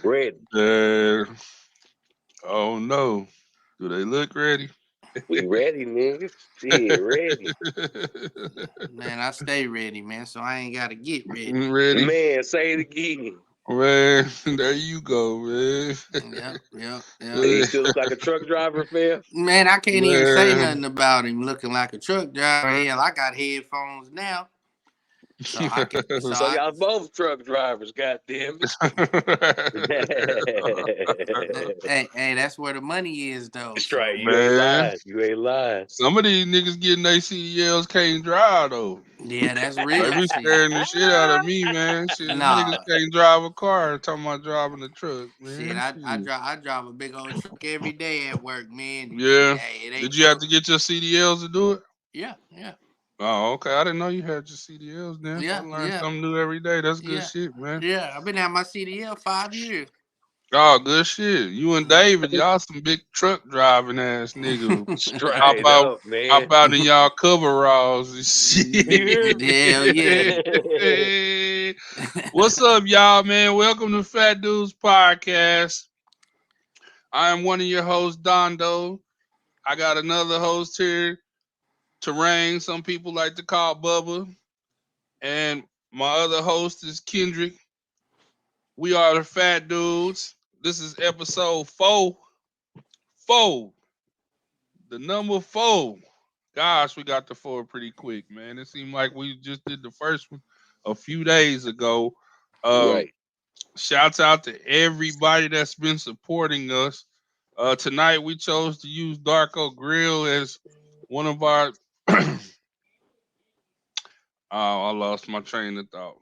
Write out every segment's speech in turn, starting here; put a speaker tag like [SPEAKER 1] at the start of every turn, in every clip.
[SPEAKER 1] Ready.
[SPEAKER 2] Uh, oh no. Do they look ready?
[SPEAKER 1] We ready, niggas. Shit, ready.
[SPEAKER 3] Man, I stay ready, man, so I ain't gotta get ready.
[SPEAKER 2] Ready?
[SPEAKER 1] Man, say it again.
[SPEAKER 2] Man, there you go, man.
[SPEAKER 3] Yep, yep, yep.
[SPEAKER 1] He still look like a truck driver, fam.
[SPEAKER 3] Man, I can't even say
[SPEAKER 2] Man.
[SPEAKER 3] nothing about him looking like a truck driver. Hell, I got headphones now, so I can. So
[SPEAKER 1] So
[SPEAKER 3] I.
[SPEAKER 1] y'all both truck drivers, goddamn it.
[SPEAKER 3] Hey, that's where the money is, though.
[SPEAKER 1] Straight,
[SPEAKER 3] So
[SPEAKER 1] you ain't
[SPEAKER 2] Man.
[SPEAKER 1] lying. You ain't lying.
[SPEAKER 2] Some of these niggas getting their CDLs can't drive though.
[SPEAKER 3] yeah, that's
[SPEAKER 2] They
[SPEAKER 3] real.
[SPEAKER 2] be
[SPEAKER 3] See,
[SPEAKER 2] scaring the shit out of me, man. Shit, niggas
[SPEAKER 3] nah,
[SPEAKER 2] can't drive a car. Talking about driving a truck,
[SPEAKER 3] shit,
[SPEAKER 2] man. Shit.
[SPEAKER 3] I drive a big old truck every day at work, man.
[SPEAKER 2] Yeah.
[SPEAKER 3] Hey, it ain't
[SPEAKER 2] Did you have
[SPEAKER 3] no.
[SPEAKER 2] to get your CDLs to do it?
[SPEAKER 3] Yeah, yeah,
[SPEAKER 2] Oh, okay. I didn't know you had your CDLs then. I
[SPEAKER 3] yeah,
[SPEAKER 2] learn
[SPEAKER 3] yeah,
[SPEAKER 2] something new every day. That's good
[SPEAKER 3] yeah,
[SPEAKER 2] shit, man.
[SPEAKER 3] yeah. I've been at my CDL 5 years.
[SPEAKER 2] Oh, good shit. You and
[SPEAKER 3] Yeah.
[SPEAKER 2] David, y'all some big truck driving ass niggas. Hop
[SPEAKER 1] Straight
[SPEAKER 2] out,
[SPEAKER 1] up, man.
[SPEAKER 2] hop out in y'all coveralls and
[SPEAKER 1] You hear
[SPEAKER 2] shit.
[SPEAKER 1] me?
[SPEAKER 3] Hell yeah.
[SPEAKER 2] What's up, y'all, man? Welcome to Fat Dudes Podcast. I am one of your hosts, Dondo. I got another host here, Terrain. Some people like to call Bubba. And my other host is Kendrick. We are the Fat Dudes. This is episode four. Four. The number four. Gosh, we got the four pretty quick, man. It seemed like we just did the first one a few days ago. Um,
[SPEAKER 1] Right.
[SPEAKER 2] Shouts out to everybody that's been supporting us. Tonight we chose to use Darko Grill as one of our. Oh, I lost my train of thought.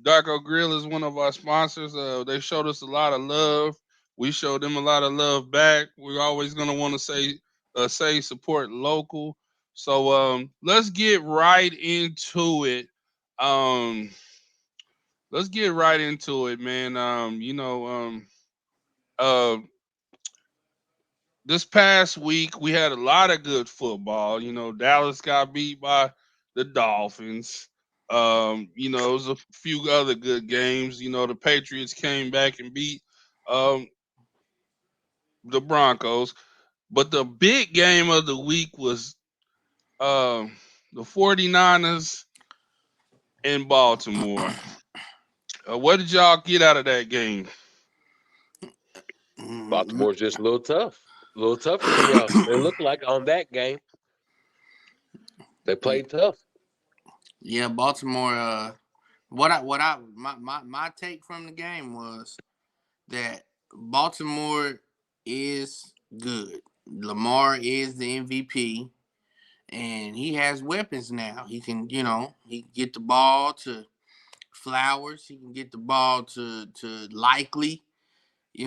[SPEAKER 2] Darko Grill is one of our sponsors. They showed us a lot of love. We showed them a lot of love back. We're always gonna want to say support local. So let's get right into it. Um, let's get right into it, man. Uh, this past week we had a lot of good football. You know, Dallas got beat by the Dolphins. It was a few other good games. You know, the Patriots came back and beat um the Broncos. But the big game of the week was the 49ers in Baltimore. What did y'all get out of that game?
[SPEAKER 3] Mm,
[SPEAKER 1] Baltimore's just a little tough. A little tougher than y'all. It looked like on that game. They
[SPEAKER 3] yeah,
[SPEAKER 1] played tough.
[SPEAKER 3] yeah, Baltimore. My take from the game was that Baltimore is good. Lamar is the MVP, and he has weapons now. He can get the ball to Flowers. He can get the ball to Likely. He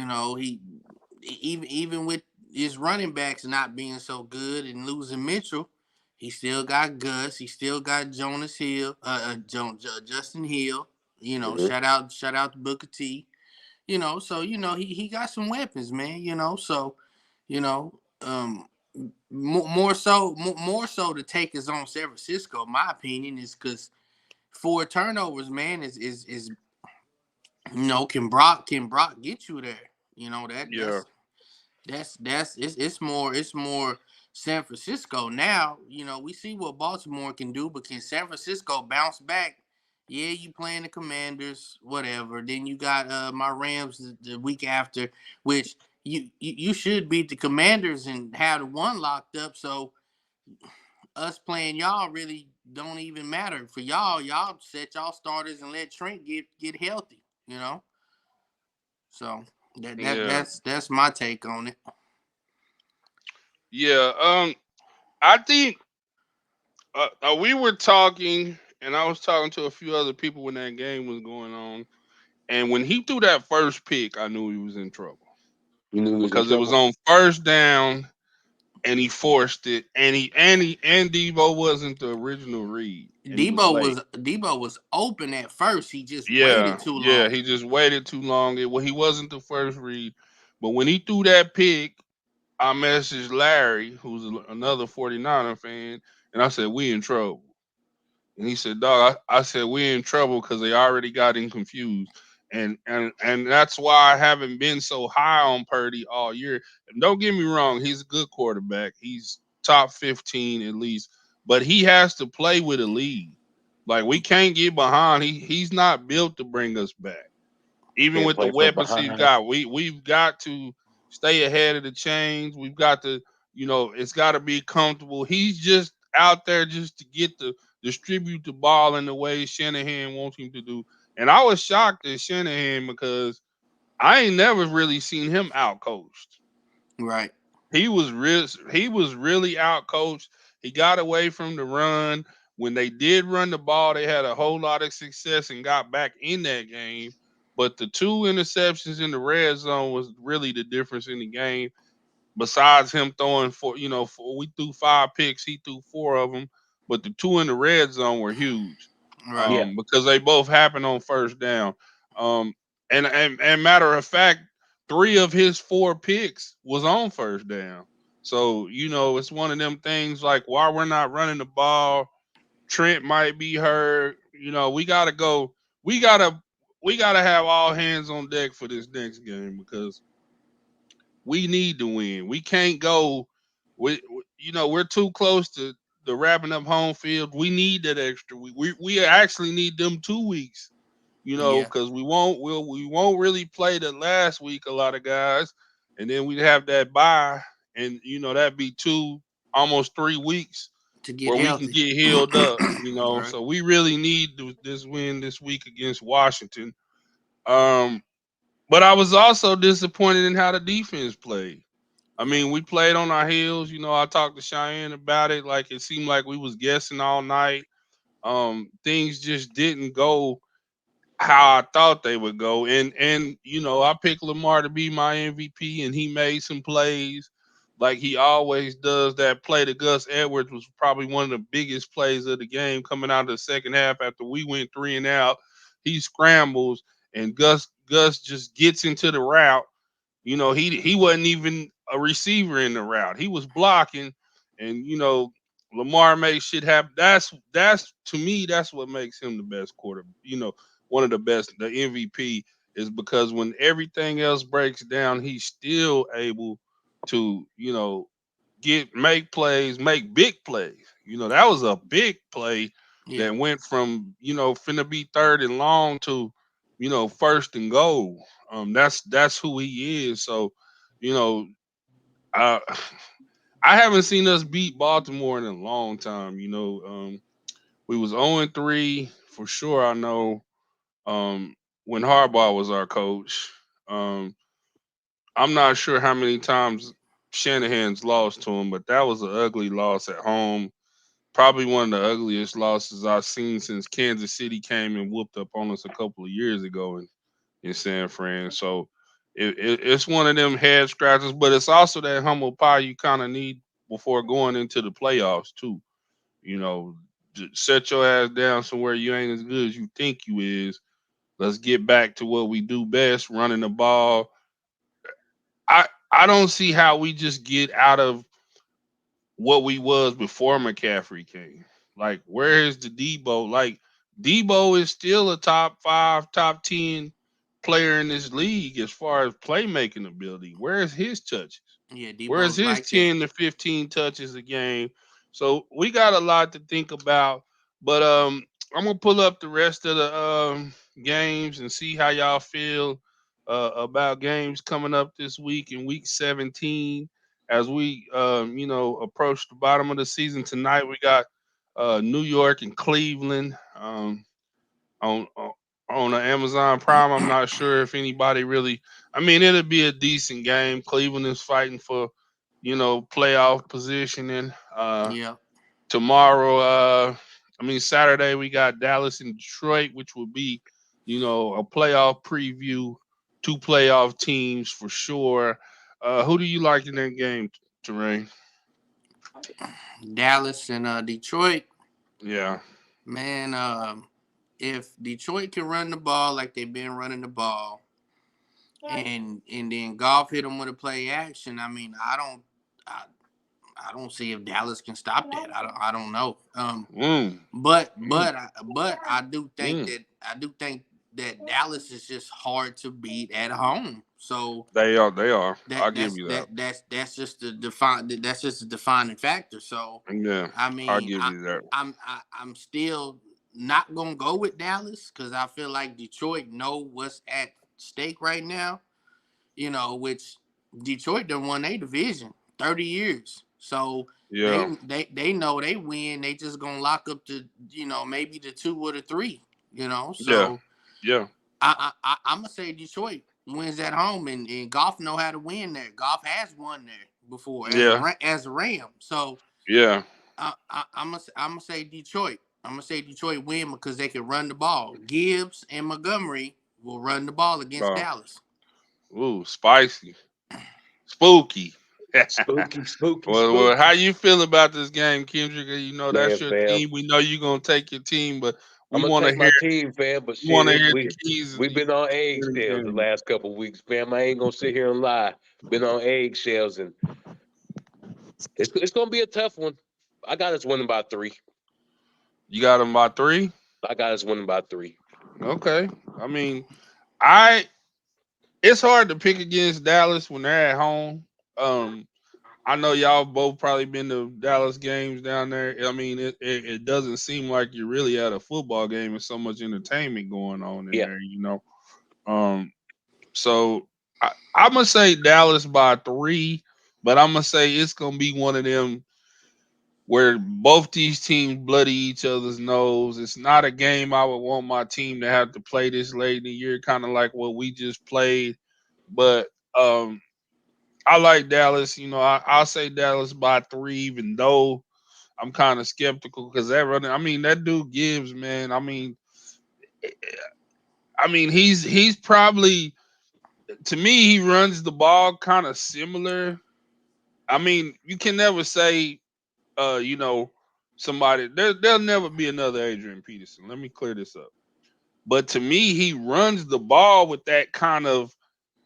[SPEAKER 3] even with his running backs not being so good and losing Mitchell, he still got Gus. He still got Jonas Hill, Justin Hill.
[SPEAKER 1] Hmm.
[SPEAKER 3] Shout out to Booker T. So he got some weapons, man. You know, um, more so to take his on San Francisco. My opinion is because 4 turnovers, man, is can Brock get you there? That
[SPEAKER 2] Yeah,
[SPEAKER 3] it's more San Francisco now. We see what Baltimore can do, but can San Francisco bounce back? Yeah, you playing the Commanders, whatever. Then you got my Rams the week after, which you should beat the Commanders and have the one locked up. So us playing y'all really don't even matter for y'all. Y'all set y'all starters and let Trent get healthy. You know, so
[SPEAKER 2] yeah,
[SPEAKER 3] that's my take on it.
[SPEAKER 2] yeah. I think we were talking, and I was talking to a few other people when that game was going on. And when he threw that first pick, I knew he was in trouble
[SPEAKER 1] You knew he was in
[SPEAKER 2] because it was
[SPEAKER 1] trouble.
[SPEAKER 2] on first down, and he forced it, and Debo wasn't the original read, and he was late.
[SPEAKER 3] Debo was open at first. He just waited
[SPEAKER 2] Yeah,
[SPEAKER 3] too
[SPEAKER 2] yeah,
[SPEAKER 3] long.
[SPEAKER 2] he just waited too long. Well, he wasn't the first read, but when he threw that pick, I messaged Larry, who's another 49er fan, and I said, "We in trouble." And he said, "Dog, I said we in trouble because they already got him confused." And that's why I haven't been so high on Purdy all year. And don't get me wrong, he's a good quarterback. He's top 15 at least, but he has to play with a lead. Like we can't get behind. He's not built to bring us back. Even
[SPEAKER 1] Can't
[SPEAKER 2] with the
[SPEAKER 1] play from
[SPEAKER 2] weapons he's
[SPEAKER 1] behind.
[SPEAKER 2] got, we've got to stay ahead of the chains. We've got to, it's got to be comfortable. He's just out there just to get the distribute the ball in the way Shanahan wants him to do. And I was shocked at Shanahan because I ain't never really seen him out coached.
[SPEAKER 3] Right.
[SPEAKER 2] He was really out coached. He got away from the run. When they did run the ball, they had a whole lot of success and got back in that game. But the two interceptions in the red zone was really the difference in the game. Besides him throwing we threw 5 picks, he threw 4 of them, but the two in the red zone were huge,
[SPEAKER 3] Right.
[SPEAKER 1] Yeah,
[SPEAKER 2] because they both happened on first down. Um, and matter of fact, 3 of his 4 picks was on first down. So it's one of them things like why we're not running the ball. Trent might be hurt. We gotta go. We gotta we gotta have all hands on deck for this next game because we need to win. We can't go. We're too close to the wrapping up home field. We need that extra. We actually need them 2 weeks.
[SPEAKER 3] Yeah.
[SPEAKER 2] Because we won't really play the last week. A lot of guys, and then we'd have that bye, and that'd be almost 3 weeks
[SPEAKER 3] To get
[SPEAKER 2] where we can
[SPEAKER 3] healthy.
[SPEAKER 2] get healed up.
[SPEAKER 3] Right.
[SPEAKER 2] So we really need this win this week against Washington. Um, but I was also disappointed in how the defense played. I
[SPEAKER 3] Yeah.
[SPEAKER 2] mean, we played on our heels. I talked to Cheyenne about it. Like it seemed like we was guessing all night. Things just didn't go how I thought they would go. And I picked Lamar to be my MVP, and he made some plays like he always does. That play to Gus Edwards was probably one of the biggest plays of the game coming out of the second half after we went 3 and out. He scrambles, and Gus just gets into the route. He wasn't even a receiver in the route. He was blocking, and Lamar makes shit happen. That's to me, that's what makes him the best quarter. One of the best. The MVP is because when everything else breaks down, he's still able to make plays, make big plays. That was a big play
[SPEAKER 3] Yeah.
[SPEAKER 2] that went from finna be third and long to first and goal. That's who he is. So, you know, I I haven't seen us beat Baltimore in a long time. We was 0-3 for sure. I know when Harbaugh was our coach. Um, I'm not sure how many times Shanahan's lost to him, but that was an ugly loss at home. Probably one of the ugliest losses I've seen since Kansas City came and whooped up on us a couple of years ago in San Fran. So it's one of them head scratchers, but it's also that humble pie you kind of need before going into the playoffs too. You know, set your ass down somewhere you ain't as good as you think you is. Let's get back to what we do best, running the ball. I don't see how we just get out of what we was before McCaffrey came. Like, where is the Debo? Like, Debo is still a top 5, top 10 player in this league as far as playmaking ability. Where is his touches?
[SPEAKER 3] Yeah.
[SPEAKER 2] Where's
[SPEAKER 3] Debo's
[SPEAKER 2] his
[SPEAKER 3] like that.
[SPEAKER 2] 10 to 15 touches a game? So we got a lot to think about. But I'm gonna pull up the rest of the games and see how y'all feel about games coming up this week in week 17. As we approach the bottom of the season tonight, we got New York and Cleveland on the Amazon Prime. I'm not sure if anybody really. I mean, it'll be a decent game. Cleveland is fighting for, playoff positioning.
[SPEAKER 3] Yeah.
[SPEAKER 2] Tomorrow, Saturday we got Dallas and Detroit, which will be, a playoff preview. Two playoff teams for sure. Who do you like in that game, Terrain?
[SPEAKER 3] Dallas and Detroit.
[SPEAKER 2] Yeah.
[SPEAKER 3] Man, if Detroit can run the ball like they've been running the ball, and then golf hit them with a play action, I mean, I I don't see if Dallas can stop that. I don't know.
[SPEAKER 2] Mm,
[SPEAKER 3] But I do think
[SPEAKER 2] mm.
[SPEAKER 3] that Dallas is just hard to beat at home. So
[SPEAKER 2] They are. They are. I'll
[SPEAKER 3] that
[SPEAKER 2] give
[SPEAKER 3] that's
[SPEAKER 2] you that.
[SPEAKER 3] that that's just the defining factor. So
[SPEAKER 2] Yeah,
[SPEAKER 3] I
[SPEAKER 2] I'll
[SPEAKER 3] mean
[SPEAKER 2] give you that.
[SPEAKER 3] I'm still not gonna go with Dallas because I feel like Detroit know what's at stake right now. Which Detroit done won a division 30 years. So
[SPEAKER 2] Yeah,
[SPEAKER 3] they know they win. They just gonna lock up to maybe the 2 or the 3.
[SPEAKER 2] yeah,
[SPEAKER 3] So
[SPEAKER 2] yeah,
[SPEAKER 3] I'm gonna say Detroit wins at home, and Golf know how to win there. Golf has won there before
[SPEAKER 2] yeah,
[SPEAKER 3] as a Ram. So
[SPEAKER 2] yeah.
[SPEAKER 3] I'm gonna say Detroit. I'm gonna say Detroit win because they can run the ball. Gibbs and Montgomery will run the ball against
[SPEAKER 2] Oh,
[SPEAKER 3] Dallas.
[SPEAKER 2] ooh, spicy, spooky.
[SPEAKER 1] Spooky, spooky,
[SPEAKER 2] Well, how
[SPEAKER 1] spooky.
[SPEAKER 2] you feel about this game, Kendrick? You know that's
[SPEAKER 1] Man,
[SPEAKER 2] your
[SPEAKER 1] fam.
[SPEAKER 2] team. We know you're gonna take your team, but we
[SPEAKER 1] I'm gonna
[SPEAKER 2] want to
[SPEAKER 1] take
[SPEAKER 2] hear
[SPEAKER 1] my team, fam, but
[SPEAKER 2] we want
[SPEAKER 1] shit,
[SPEAKER 2] to hear the keys.
[SPEAKER 1] we've been on
[SPEAKER 2] To the
[SPEAKER 1] eggshells the
[SPEAKER 2] game.
[SPEAKER 1] last couple weeks, fam. I ain't gonna sit here and lie. Been on eggshells, and it's gonna be a tough one. I got us winning by 3.
[SPEAKER 2] You got them by 3.
[SPEAKER 1] I got us winning by 3.
[SPEAKER 2] Okay. I mean, I it's hard to pick against Dallas when they're at home. Um, I know y'all both probably been to Dallas games down there. I mean, it doesn't seem like you're really at a football game. There's so much entertainment going on in
[SPEAKER 1] Yeah,
[SPEAKER 2] there. Um, so I'm gonna say Dallas by 3, but I'm gonna say it's gonna be one of them where both these teams bloody each other's nose. It's not a game I would want my team to have to play this late in the year, kind of like what we just played. But I like Dallas. I'll say Dallas by 3, even though I'm kind of skeptical because that running. I mean, that dude Gibbs, man. I mean, he's probably, to me, he runs the ball kind of similar. I mean, you can never say, you know, somebody there'll never be another Adrian Peterson. Let me clear this up. But to me, he runs the ball with that kind of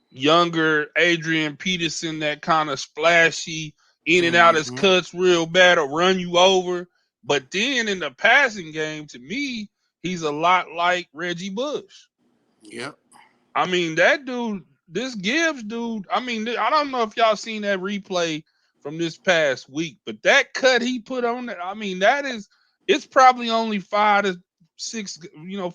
[SPEAKER 2] younger Adrian Peterson, that kind of splashy, in and out his
[SPEAKER 3] Mm-hmm.
[SPEAKER 2] cuts real bad or run you over. But then in the passing game, to me, he's a lot like Reggie Bush.
[SPEAKER 3] Yep.
[SPEAKER 2] I mean, that dude, this Gibbs dude, I mean, I don't know if y'all seen that replay from this past week, but that cut he put on it, I mean, it's probably only 5 to 6,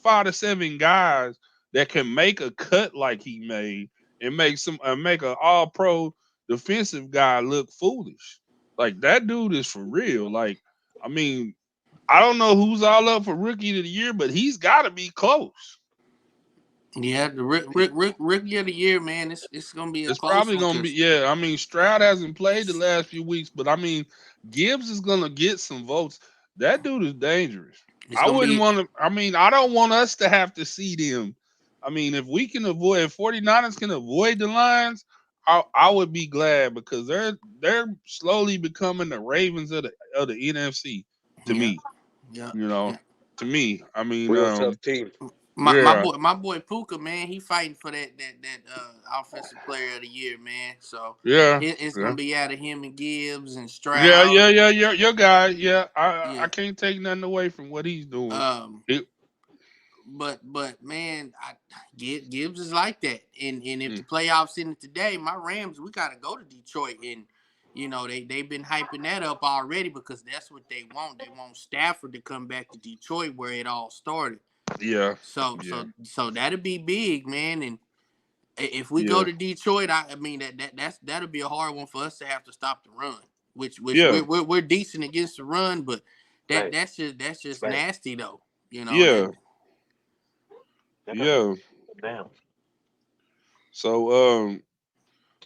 [SPEAKER 2] 5 to 7 guys that can make a cut like he made and make an all pro defensive guy look foolish. Like, that dude is for real. Like, I mean, I don't know who's all up for rookie of the year, but he's got to be close.
[SPEAKER 3] Yeah, the rookie of the year, man. It's gonna be a
[SPEAKER 2] It's
[SPEAKER 3] close
[SPEAKER 2] probably
[SPEAKER 3] one
[SPEAKER 2] gonna be,
[SPEAKER 3] because
[SPEAKER 2] yeah. I mean, Stroud hasn't played the last few weeks, but I mean, Gibbs is gonna get some votes. That dude is dangerous.
[SPEAKER 3] it's
[SPEAKER 2] I
[SPEAKER 3] gonna
[SPEAKER 2] wouldn't
[SPEAKER 3] be.
[SPEAKER 2] want to. I mean, I don't want us to have to see them. I mean, if 49ers can avoid the Lions, I would be glad because they're slowly becoming the Ravens of the NFC to
[SPEAKER 3] Yeah,
[SPEAKER 2] me.
[SPEAKER 3] yeah,
[SPEAKER 2] You know,
[SPEAKER 3] yeah.
[SPEAKER 2] to me. I mean,
[SPEAKER 1] real tough team.
[SPEAKER 2] yeah,
[SPEAKER 3] My boy Puka, man, he fighting for that offensive player of the year, man. So
[SPEAKER 2] yeah,
[SPEAKER 3] it's
[SPEAKER 2] yeah.
[SPEAKER 3] gonna be out of him and Gibbs and
[SPEAKER 2] Yeah,
[SPEAKER 3] Stroud.
[SPEAKER 2] yeah, yeah, yeah. Your guy, yeah. I
[SPEAKER 3] Yeah.
[SPEAKER 2] can't take nothing away from what he's doing.
[SPEAKER 3] Um.
[SPEAKER 2] It,
[SPEAKER 3] But man, Gibbs is like that. And if the
[SPEAKER 2] mm,
[SPEAKER 3] playoffs in today, my Rams, we gotta go to Detroit, and they've been hyping that up already because that's what they want. They want Stafford to come back to Detroit where it all started.
[SPEAKER 2] yeah,
[SPEAKER 3] So
[SPEAKER 2] yeah,
[SPEAKER 3] so so that'll be big, man. And if we go
[SPEAKER 2] yeah,
[SPEAKER 3] to Detroit, I mean that'll be a hard one for us to have to stop the run. Which
[SPEAKER 2] yeah,
[SPEAKER 3] we're decent against the run, but
[SPEAKER 1] Right,
[SPEAKER 3] that's just
[SPEAKER 1] right.
[SPEAKER 3] nasty though. That.
[SPEAKER 2] yeah, yeah.
[SPEAKER 1] Now.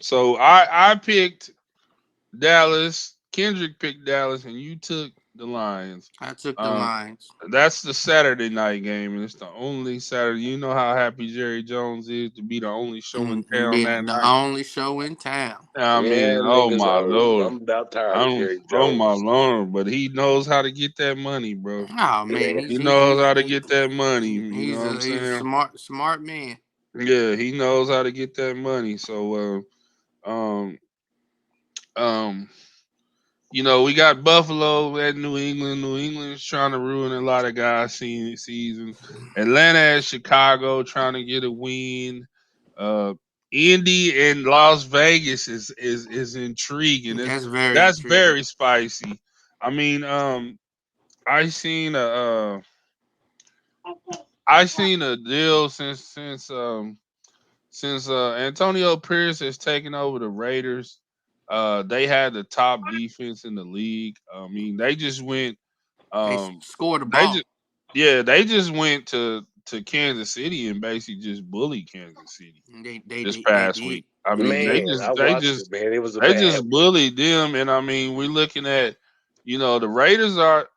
[SPEAKER 2] So I picked Dallas. Kendrick picked Dallas, and you took the Lions.
[SPEAKER 3] I took the
[SPEAKER 2] Um,
[SPEAKER 3] Lions.
[SPEAKER 2] that's the Saturday night game, and it's the only Saturday. You know how happy Jerry Jones is to be the only show in town
[SPEAKER 3] Being
[SPEAKER 2] that
[SPEAKER 3] the
[SPEAKER 2] night.
[SPEAKER 3] only show in town.
[SPEAKER 2] I mean,
[SPEAKER 1] Yeah,
[SPEAKER 2] oh
[SPEAKER 1] niggas
[SPEAKER 2] my
[SPEAKER 1] old.
[SPEAKER 2] lord.
[SPEAKER 1] I'm about tired of Jerry
[SPEAKER 2] Oh my
[SPEAKER 1] Jones.
[SPEAKER 2] lord, but he knows how to get that money, bro.
[SPEAKER 3] Oh man,
[SPEAKER 1] Man,
[SPEAKER 3] he's
[SPEAKER 2] He
[SPEAKER 3] he's
[SPEAKER 2] knows
[SPEAKER 3] he's
[SPEAKER 2] how to
[SPEAKER 3] he,
[SPEAKER 2] get that money. You know what I'm
[SPEAKER 3] he's a
[SPEAKER 2] saying?
[SPEAKER 3] smart man.
[SPEAKER 2] Yeah, he knows how to get that money. So, um, um, we got Buffalo at New England. New England's trying to ruin a lot of guys' season. Atlanta at Chicago trying to get a win. Uh, Indy and Las Vegas is intriguing.
[SPEAKER 3] That's very
[SPEAKER 2] That's
[SPEAKER 3] intriguing.
[SPEAKER 2] very spicy. I mean, I seen a I seen a deal since Antonio Pierce has taken over the Raiders. They had the top defense in the league. I mean, they just went.
[SPEAKER 3] They
[SPEAKER 2] Um,
[SPEAKER 3] scored the
[SPEAKER 2] they
[SPEAKER 3] ball.
[SPEAKER 2] just yeah, they just went to Kansas City and basically just bullied Kansas City this
[SPEAKER 3] They
[SPEAKER 2] past
[SPEAKER 3] did.
[SPEAKER 2] week. I
[SPEAKER 3] They
[SPEAKER 2] mean, they
[SPEAKER 3] did.
[SPEAKER 1] Man,
[SPEAKER 2] just
[SPEAKER 1] I
[SPEAKER 2] they
[SPEAKER 1] watched it,
[SPEAKER 2] just
[SPEAKER 1] man. It was a
[SPEAKER 2] they
[SPEAKER 1] bad.
[SPEAKER 2] just bullied them, and I mean, we're looking at, the Raiders are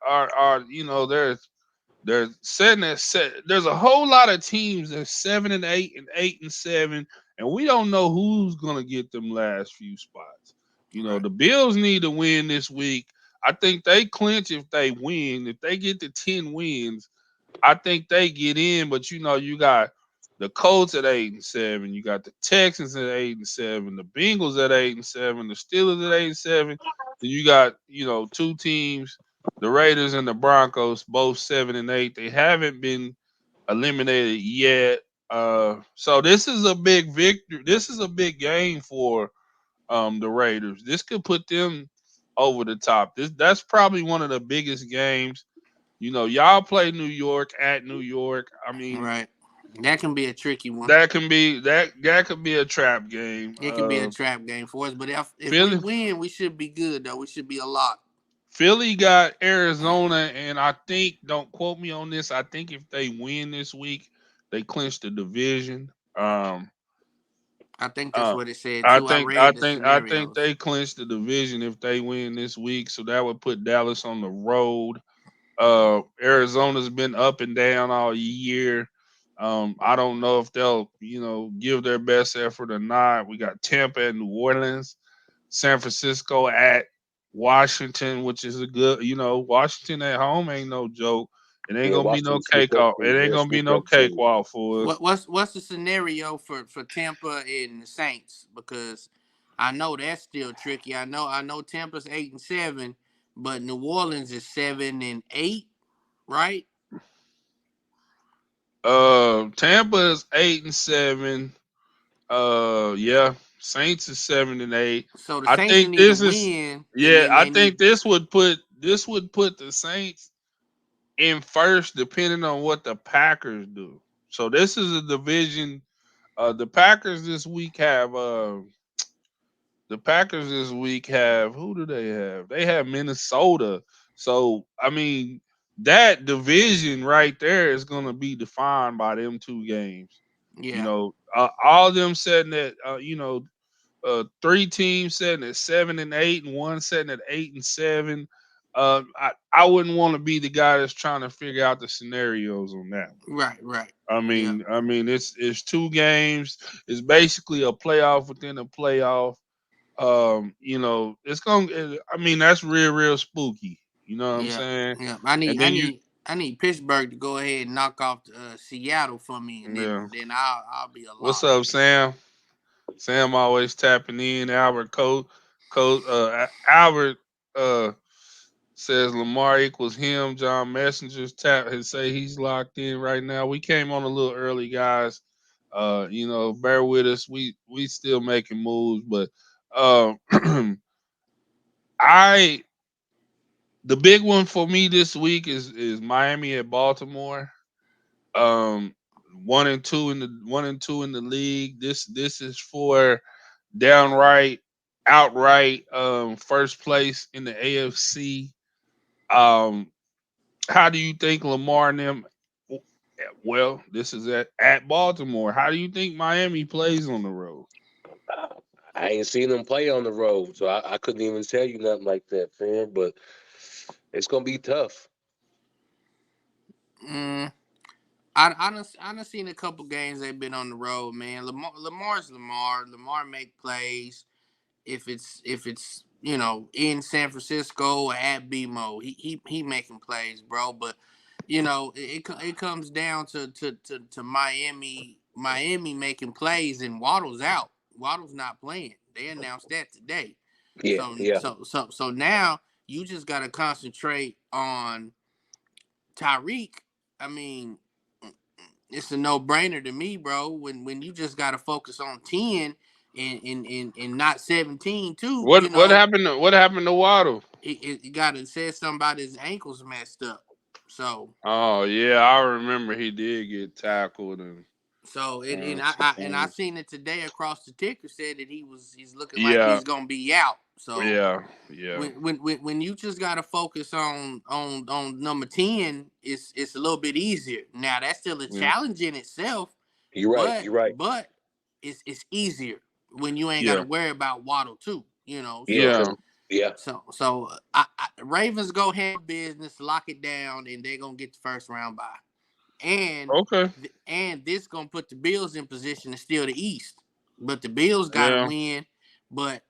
[SPEAKER 2] they're setting at set. There's a whole lot of teams that's 7-8 and 8-7, and we don't know who's gonna get them last few spots.
[SPEAKER 3] Right.
[SPEAKER 2] The Bills need to win this week. I think they clinch if they win. If they get to 10 wins, I think they get in. But you got the Colts at 8-7. You got the Texans at 8-7. The Bengals at 8-7. The Steelers at 8-7. Then you got two teams, the Raiders and the Broncos, both 7-8. They haven't been eliminated yet. So this is a big victory. This is a big game for the Raiders. This could put them over the top. That's probably one of the biggest games. Y'all play New York at New York. I mean,
[SPEAKER 3] Right. That can be a tricky one.
[SPEAKER 2] that could be a trap game.
[SPEAKER 3] It can be a trap game for us. But if we
[SPEAKER 2] Philly
[SPEAKER 3] win, we should be good though. We should be a lock.
[SPEAKER 2] Philly got Arizona, and I think, don't quote me on this, I think if they win this week, they clinch the division.
[SPEAKER 3] I think that's
[SPEAKER 2] Uh,
[SPEAKER 3] what it said
[SPEAKER 2] I
[SPEAKER 3] too. I
[SPEAKER 2] think I
[SPEAKER 3] read the
[SPEAKER 2] think I think
[SPEAKER 3] scenarios.
[SPEAKER 2] they clinch the division if they win this week. So that would put Dallas on the road. Arizona's been up and down all year. I don't know if they'll, give their best effort or not. We got Tampa and New Orleans, San Francisco at Washington, which is a good, Washington at home ain't no joke. It ain't
[SPEAKER 1] Yeah,
[SPEAKER 2] gonna be no
[SPEAKER 1] Washington sneak up.
[SPEAKER 2] cakewalk. It ain't
[SPEAKER 1] They'll
[SPEAKER 2] gonna be
[SPEAKER 1] sneak
[SPEAKER 2] no
[SPEAKER 1] up too.
[SPEAKER 2] cakewalk for us.
[SPEAKER 3] What's the scenario for Tampa and the Saints? Because I know that's still tricky. I know Tampa's 8-7, but New Orleans is 7-8, right?
[SPEAKER 2] Tampa is 8-7. Yeah, Saints is 7-8.
[SPEAKER 3] So the
[SPEAKER 2] I
[SPEAKER 3] Saints
[SPEAKER 2] think
[SPEAKER 3] need to
[SPEAKER 2] this is
[SPEAKER 3] win, and
[SPEAKER 2] yeah.
[SPEAKER 3] then
[SPEAKER 2] I
[SPEAKER 3] they
[SPEAKER 2] think
[SPEAKER 3] need
[SPEAKER 2] this would put the Saints in first, depending on what the Packers do. So this is a division. The Packers this week have who do they have? They have Minnesota. So I mean, that division right there is going to be defined by them two games.
[SPEAKER 3] yeah,
[SPEAKER 2] All of them setting at three teams setting at 7-8 and one setting at 8-7. I wouldn't want to be the guy that's trying to figure out the scenarios on that one.
[SPEAKER 3] right,
[SPEAKER 2] I
[SPEAKER 3] yeah,
[SPEAKER 2] mean, I mean, it's two games. It's basically a playoff within a playoff. It's gonna. I mean, that's real spooky. You know what I'm
[SPEAKER 3] yeah,
[SPEAKER 2] saying?
[SPEAKER 3] yeah. I
[SPEAKER 2] And
[SPEAKER 3] need I
[SPEAKER 2] then you,
[SPEAKER 3] need I need Pittsburgh to go ahead and knock off Seattle for me, and then
[SPEAKER 2] yeah.
[SPEAKER 3] then I'll be a
[SPEAKER 2] What's
[SPEAKER 3] lock.
[SPEAKER 2] up, Sam? Sam always tapping in. Albert says Lamar equals him. John Messenger's tap and say he's locked in right now. We came on a little early, guys. Bear with us. We still making moves, but uh, I the big one for me this week is Miami at Baltimore. Um, 1-2 in the league. This is for downright outright first place in the AFC. Um, how do you think Lamar and them? Well, this is at Baltimore. How do you think Miami plays on the road?
[SPEAKER 1] Uh, I ain't seen them play on the road, so I couldn't even tell you nothing like that, fam. But it's gonna be tough.
[SPEAKER 3] Mm, I done seen a couple games they've been on the road, man. Lamar's Lamar. Lamar make plays. If it's in San Francisco or at BMO, he making plays, bro. But it comes down to Miami making plays, and Waddle's out. Waddle's not playing. They announced that today.
[SPEAKER 1] Yeah,
[SPEAKER 3] So
[SPEAKER 1] yeah.
[SPEAKER 3] so so so now you just gotta concentrate on Tyreek. I mean, it's a no brainer to me, bro. When you just gotta focus on 10 and not 17 too,
[SPEAKER 2] What what happened to Waddle?
[SPEAKER 3] it gotta say something about his ankles messed up. So
[SPEAKER 2] Oh yeah, I remember he did get tackled and
[SPEAKER 3] so and
[SPEAKER 2] some
[SPEAKER 3] I
[SPEAKER 2] things.
[SPEAKER 3] seen it today across the ticker said that he's looking like
[SPEAKER 2] Yeah,
[SPEAKER 3] he's gonna be out. So
[SPEAKER 2] yeah, yeah,
[SPEAKER 3] when you just gotta focus on number 10, it's a little bit easier. Now that's still a
[SPEAKER 2] yeah,
[SPEAKER 3] challenge in itself,
[SPEAKER 1] You're right.
[SPEAKER 3] but
[SPEAKER 1] You're right.
[SPEAKER 3] it's easier when you ain't
[SPEAKER 2] yeah,
[SPEAKER 3] gotta worry about Waddle too.
[SPEAKER 1] Yeah,
[SPEAKER 3] So
[SPEAKER 1] because
[SPEAKER 2] yeah.
[SPEAKER 1] yeah,
[SPEAKER 3] Ravens go handle business, lock it down, and they're gonna get the first round bye. And
[SPEAKER 2] Okay,
[SPEAKER 3] this gonna put the Bills in position to steal the East. But the Bills got to
[SPEAKER 2] yeah.
[SPEAKER 3] win. But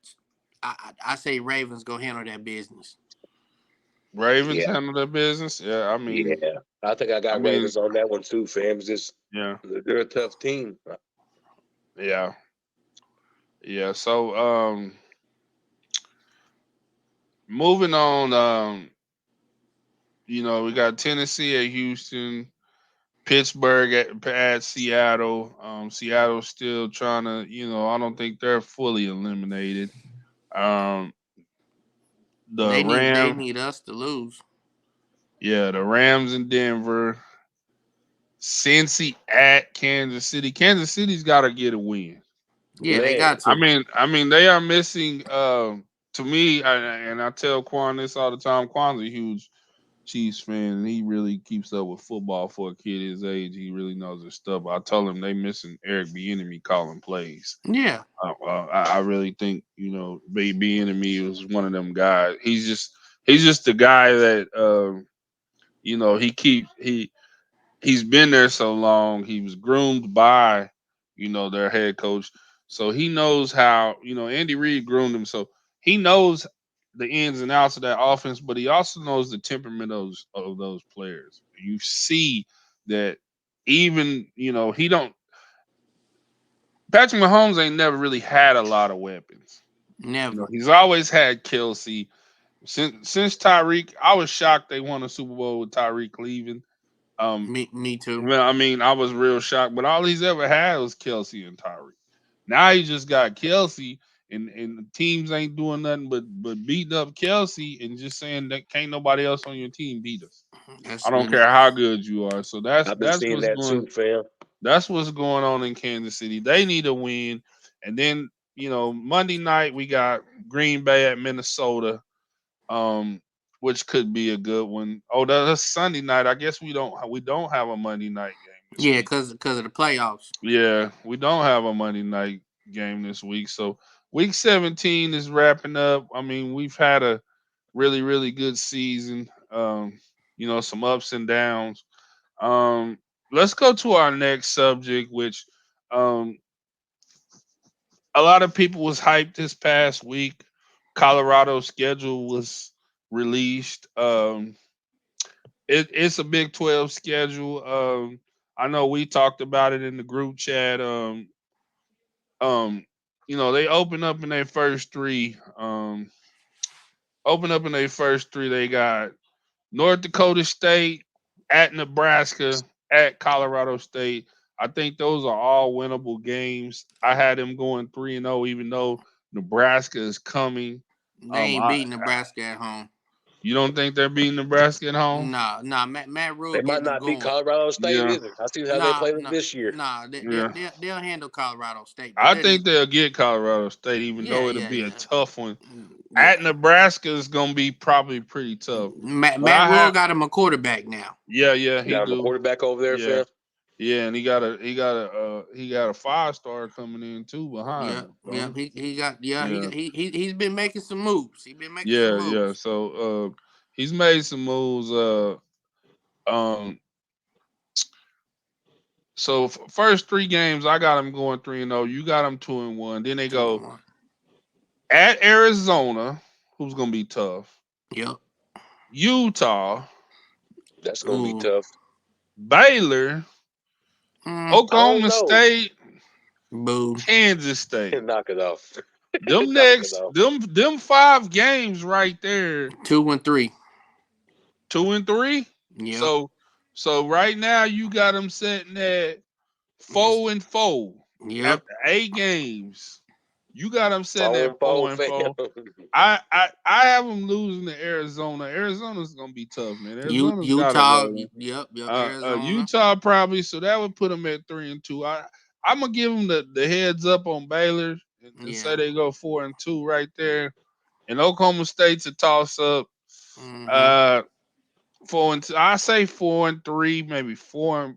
[SPEAKER 3] I say Ravens go handle that business.
[SPEAKER 2] Ravens
[SPEAKER 1] yeah,
[SPEAKER 2] handle their business. Yeah,
[SPEAKER 1] yeah. I think I
[SPEAKER 2] I
[SPEAKER 1] got
[SPEAKER 2] mean,
[SPEAKER 1] Ravens on that one too, fam. It's just
[SPEAKER 2] yeah,
[SPEAKER 1] they're a tough team.
[SPEAKER 2] yeah, yeah. So, moving on. We got Tennessee at Houston, Pittsburgh at Seattle. Seattle's still trying to, I don't think they're fully eliminated. Um, the
[SPEAKER 3] They
[SPEAKER 2] Rams,
[SPEAKER 3] need us to lose.
[SPEAKER 2] yeah, the Rams in Denver. Cincy at Kansas City. Kansas City's got to get a win.
[SPEAKER 3] Yeah, they
[SPEAKER 1] Man,
[SPEAKER 3] got to.
[SPEAKER 2] I mean, they are missing. To me, and I tell Quan this all the time. Quan's a huge Chiefs fan, and he really keeps up with football for a kid his age. He really knows his stuff. I tell him they missing Eric Bieniemy calling plays.
[SPEAKER 3] Yeah,
[SPEAKER 2] I really think Bieniemy was one of them guys. He's just the guy that he's been there so long. He was groomed by, their head coach. So he knows how, Andy Reid groomed him. So he knows the ins and outs of that offense, but he also knows the temperament of those players. You see that even, he don't Patrick Mahomes ain't never really had a lot of weapons.
[SPEAKER 3] never.
[SPEAKER 2] He's always had Kelsey. Since Tyreek, I was shocked they won a Super Bowl with Tyreek leaving. Um,
[SPEAKER 3] Me too.
[SPEAKER 2] Well, I mean, I was real shocked, but all he's ever had was Kelsey and Tyreek. Now he just got Kelsey, and the teams ain't doing nothing but beating up Kelsey and just saying that can't nobody else on your team beat us.
[SPEAKER 3] That's
[SPEAKER 2] I don't
[SPEAKER 3] when
[SPEAKER 2] care how good you are. So
[SPEAKER 1] I've been seeing that too, fam.
[SPEAKER 2] that's what's going on in Kansas City. They need a win, and then Monday night we got Green Bay at Minnesota, um, which could be a good one. Oh, that's Sunday night. I guess we don't have a Monday night game this
[SPEAKER 3] yeah,
[SPEAKER 2] week.
[SPEAKER 3] cause of the playoffs.
[SPEAKER 2] Yeah, we don't have a Monday night game this week. So week 17 is wrapping up. I mean, we've had a really, really good season. Some ups and downs. Um, let's go to our next subject, which um a lot of people was hyped this past week. Colorado's schedule was released. It's a Big 12 schedule. I know we talked about it in the group chat. Um, they open up in their first three. Open up in their first three. They got North Dakota State, at Nebraska, at Colorado State. I think those are all winnable games. I had them going 3-0, even though Nebraska is coming.
[SPEAKER 3] They ain't beating Nebraska at home.
[SPEAKER 2] You don't think they're beating Nebraska at home?
[SPEAKER 3] Nah. Matt Rule
[SPEAKER 1] They might
[SPEAKER 3] getting them
[SPEAKER 1] not beat
[SPEAKER 3] going.
[SPEAKER 1] Colorado State
[SPEAKER 2] Yeah,
[SPEAKER 1] either. I see how they
[SPEAKER 3] Nah,
[SPEAKER 1] played them
[SPEAKER 3] nah,
[SPEAKER 1] this year.
[SPEAKER 3] nah.
[SPEAKER 2] yeah.
[SPEAKER 3] They'll handle Colorado State, but
[SPEAKER 2] I
[SPEAKER 3] they're
[SPEAKER 2] think they'll get Colorado State, even though it'll be a
[SPEAKER 3] yeah.
[SPEAKER 2] tough one. At
[SPEAKER 3] Yeah.
[SPEAKER 2] Nebraska is gonna be probably pretty tough. But
[SPEAKER 3] Matt
[SPEAKER 2] I
[SPEAKER 3] Rule
[SPEAKER 2] have,
[SPEAKER 3] got him a quarterback now.
[SPEAKER 2] yeah,
[SPEAKER 1] You
[SPEAKER 2] he
[SPEAKER 1] got him a
[SPEAKER 2] do,
[SPEAKER 1] quarterback over there,
[SPEAKER 2] yeah,
[SPEAKER 1] fam.
[SPEAKER 2] yeah, and he got a 5-star coming in too behind
[SPEAKER 3] Yeah,
[SPEAKER 2] him.
[SPEAKER 3] yeah.
[SPEAKER 2] So
[SPEAKER 3] He got
[SPEAKER 2] yeah,
[SPEAKER 3] he's been making some moves. He been making some
[SPEAKER 2] yeah.
[SPEAKER 3] moves.
[SPEAKER 2] So he's made some moves. Um, so first three games, I got him going 3-0. You got him 2-1. Then they
[SPEAKER 3] Two and
[SPEAKER 2] go
[SPEAKER 3] one.
[SPEAKER 2] at Arizona, who's gonna be tough.
[SPEAKER 3] Yep.
[SPEAKER 2] Utah,
[SPEAKER 1] That's gonna be
[SPEAKER 3] Ooh.
[SPEAKER 1] tough.
[SPEAKER 2] Baylor,
[SPEAKER 3] Mm,
[SPEAKER 1] I don't
[SPEAKER 2] Oklahoma
[SPEAKER 1] know.
[SPEAKER 2] State,
[SPEAKER 3] boo.
[SPEAKER 2] Kansas State.
[SPEAKER 1] Knock it off.
[SPEAKER 2] Them
[SPEAKER 1] Knocking
[SPEAKER 2] next,
[SPEAKER 1] off.
[SPEAKER 2] them 5 games right there,
[SPEAKER 3] 2 and 3.
[SPEAKER 2] 2 and 3.
[SPEAKER 3] Yep.
[SPEAKER 2] So right now you got them sitting at
[SPEAKER 3] Just
[SPEAKER 2] 4-4
[SPEAKER 3] yep.
[SPEAKER 2] after 8 games. You got them sitting
[SPEAKER 1] Four
[SPEAKER 2] at
[SPEAKER 1] and
[SPEAKER 2] four
[SPEAKER 1] four,
[SPEAKER 2] and
[SPEAKER 1] fam.
[SPEAKER 2] four. I have them losing to Arizona. Arizona's gonna be tough, man. Arizona's got to
[SPEAKER 3] Utah.
[SPEAKER 2] roll.
[SPEAKER 3] Yep. Arizona.
[SPEAKER 2] Utah probably, so that would put them at 3-2. I'm gonna give them the heads up on Baylor and
[SPEAKER 3] Yeah.
[SPEAKER 2] say they go 4-2 right there. And Oklahoma State's a toss up.
[SPEAKER 3] Mm-hmm.
[SPEAKER 2] Uh, 4-2. I say 4-3, maybe 4-4.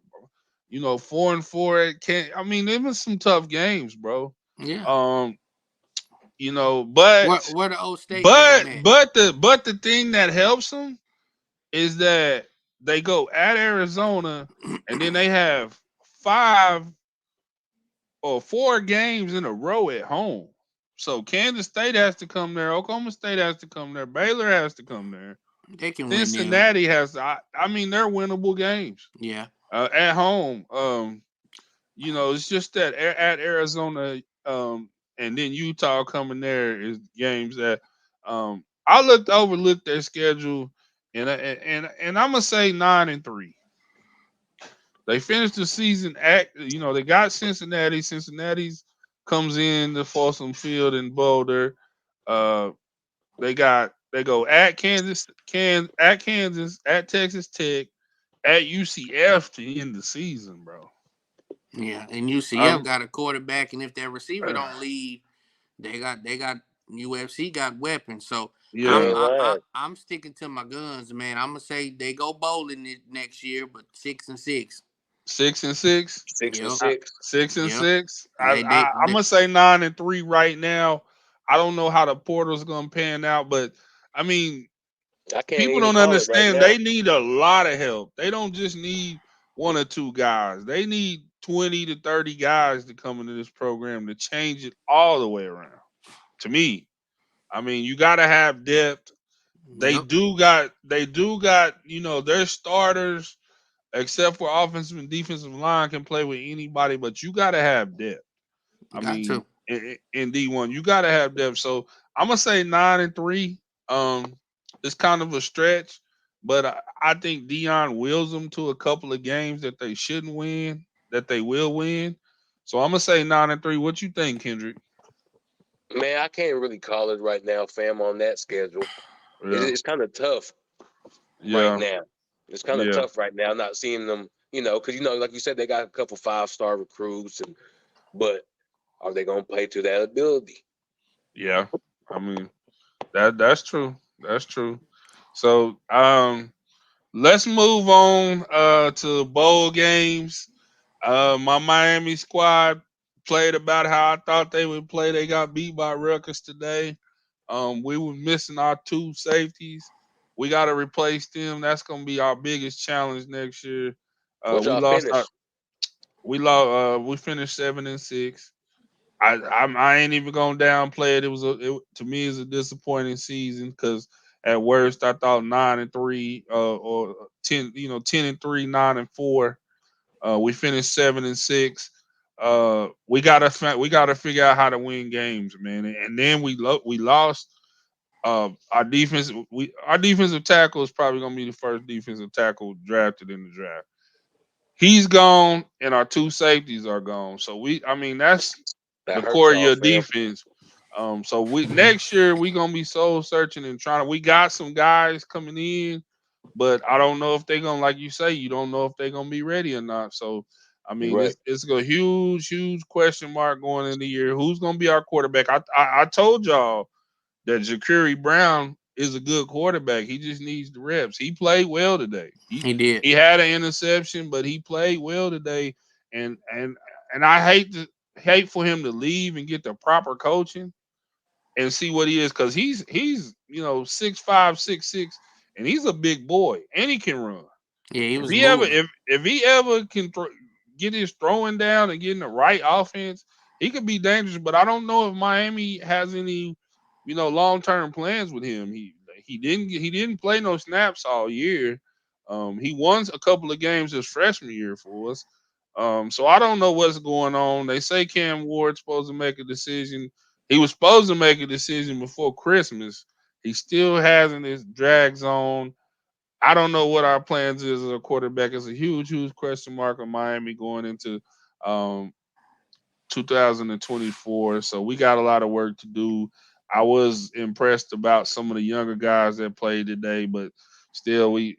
[SPEAKER 2] It can't. I mean, there was some tough games, bro.
[SPEAKER 3] Yeah.
[SPEAKER 2] Um, but
[SPEAKER 3] Where the old state got them at?
[SPEAKER 2] the thing that helps them is that they go at Arizona, and then they have 5 or 4 games in a row at home. So Kansas State has to come there, Oklahoma State has to come there, Baylor has to come there,
[SPEAKER 3] They can win them.
[SPEAKER 2] Cincinnati has to. I mean, they're winnable games
[SPEAKER 3] Yeah.
[SPEAKER 2] at home. It's just that at Arizona, and then Utah coming there is games that I overlooked their schedule, and I'm gonna say 9-3. They finished the season they got Cincinnati. Cincinnati's comes in to Folsom Field in Boulder. Uh, they go at Kansas, at Texas Tech, at UCF to end the season, bro.
[SPEAKER 3] Yeah. And UCF
[SPEAKER 2] Um,
[SPEAKER 3] got a quarterback, and if their receiver don't leave, they got UFC got weapons. So
[SPEAKER 1] They
[SPEAKER 2] yeah,
[SPEAKER 1] ain't lying.
[SPEAKER 3] I'm sticking to my guns, man. I'm gonna say they go bowling next year, but 6-6.
[SPEAKER 2] 6-6.
[SPEAKER 1] Six and
[SPEAKER 3] Yep.
[SPEAKER 2] I,
[SPEAKER 1] six.
[SPEAKER 2] six and
[SPEAKER 3] Yep.
[SPEAKER 2] six.
[SPEAKER 3] They they,
[SPEAKER 2] I'm
[SPEAKER 3] they
[SPEAKER 2] gonna say 9-3 right now. I don't know how the portal's gonna pan out, but I mean,
[SPEAKER 1] I can't
[SPEAKER 2] people
[SPEAKER 1] even
[SPEAKER 2] don't
[SPEAKER 1] call it right
[SPEAKER 2] understand.
[SPEAKER 1] now.
[SPEAKER 2] They need a lot of help. They don't just need 1 or 2 guys. They need 20 to 30 guys to come into this program to change it all the way around. To me, I mean, you got to have depth. They
[SPEAKER 3] yep.
[SPEAKER 2] do got. They do got. Their starters, except for offensive and defensive line, can play with anybody. But you got to have depth. I
[SPEAKER 3] Got
[SPEAKER 2] mean,
[SPEAKER 3] to.
[SPEAKER 2] in D1, you got to have depth. So I'm gonna say 9-3. It's kind of a stretch, but I think Dion wills them to a couple of games that they shouldn't win, that they will win. So I'm gonna say 9-3. What you think, Kendrick?
[SPEAKER 1] Man, I can't really call it right now, fam, on that schedule.
[SPEAKER 2] Yeah,
[SPEAKER 1] It's kind of tough right
[SPEAKER 2] yeah,
[SPEAKER 1] now. It's kind of
[SPEAKER 2] yeah,
[SPEAKER 1] tough right now, not seeing them, because like you said, they got a couple 5-star recruits, but are they gonna play to that ability?
[SPEAKER 2] yeah. I mean, that's true. That's true. So let's move on to bowl games. My Miami squad played about how I thought they would play. They got beat by Rutgers today. We were missing our 2 safeties. We got to replace them. That's going to be our biggest challenge next year.
[SPEAKER 1] What
[SPEAKER 2] We
[SPEAKER 1] y'all
[SPEAKER 2] lost our.
[SPEAKER 1] finish?
[SPEAKER 2] We finished 7-6. I ain't even gonna downplay it. To me it's a disappointing season because at worst I thought 9-3 or 10-3, 9-4. We finished 7-6. We gotta figure out how to win games, man. And then we lost. Our defensive tackle is probably gonna be the first defensive tackle drafted in the draft. He's gone, and our 2 safeties are gone. So I mean, that's
[SPEAKER 1] That
[SPEAKER 2] the
[SPEAKER 1] hurt
[SPEAKER 2] core of
[SPEAKER 1] y'all,
[SPEAKER 2] your
[SPEAKER 1] fam.
[SPEAKER 2] defense. So we next year we gonna be soul searching and trying to. We got some guys coming in, but I don't know if they're gonna, like you say, you don't know if they're gonna be ready or not. So I mean,
[SPEAKER 1] Right.
[SPEAKER 2] it's a huge question mark going in the year. Who's gonna be our quarterback? I told y'all that Ja'Carry Brown is a good quarterback. He just needs the reps. He played well today. He
[SPEAKER 3] He did.
[SPEAKER 2] he had an interception, but he played well today. And I hate for him to leave and get the proper coaching and see what he is, because he's 6'5", 6'6", and he's a big boy and he can run.
[SPEAKER 3] Yeah, he
[SPEAKER 2] If
[SPEAKER 3] was
[SPEAKER 2] he ever
[SPEAKER 3] moving.
[SPEAKER 2] if he ever can get his throwing down and get in the right offense, he could be dangerous. But I don't know if Miami has any, long term plans with him. He didn't play no snaps all year. He won a couple of games his freshman year for us. So I don't know what's going on. They say Cam Ward's supposed to make a decision. He was supposed to make a decision before Christmas. He still hasn't. It drags on. I don't know what our plans is as a quarterback. It's a huge, huge question mark on Miami going into um, 2024. So we got a lot of work to do. I was impressed about some of the younger guys that played today, but still, we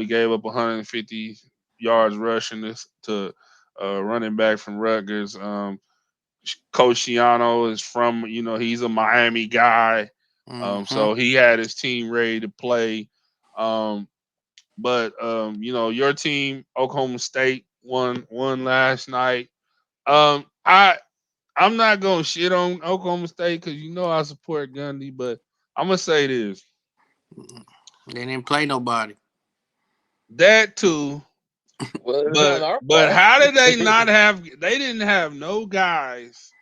[SPEAKER 2] gave up 150 yards rushing this to running back from Rutgers. Coach Shiano is from, he's a Miami guy.
[SPEAKER 3] Mm-hmm.
[SPEAKER 2] So he had his team ready to play. Um, but your team, Oklahoma State, won last night. I'm not gonna shit on Oklahoma State because I support Gundy, but I'm gonna say this:
[SPEAKER 3] They didn't play nobody.
[SPEAKER 2] that too.
[SPEAKER 1] Well, it's not
[SPEAKER 2] But
[SPEAKER 1] our
[SPEAKER 2] but
[SPEAKER 1] fault.
[SPEAKER 2] how did they not have? They didn't have no guys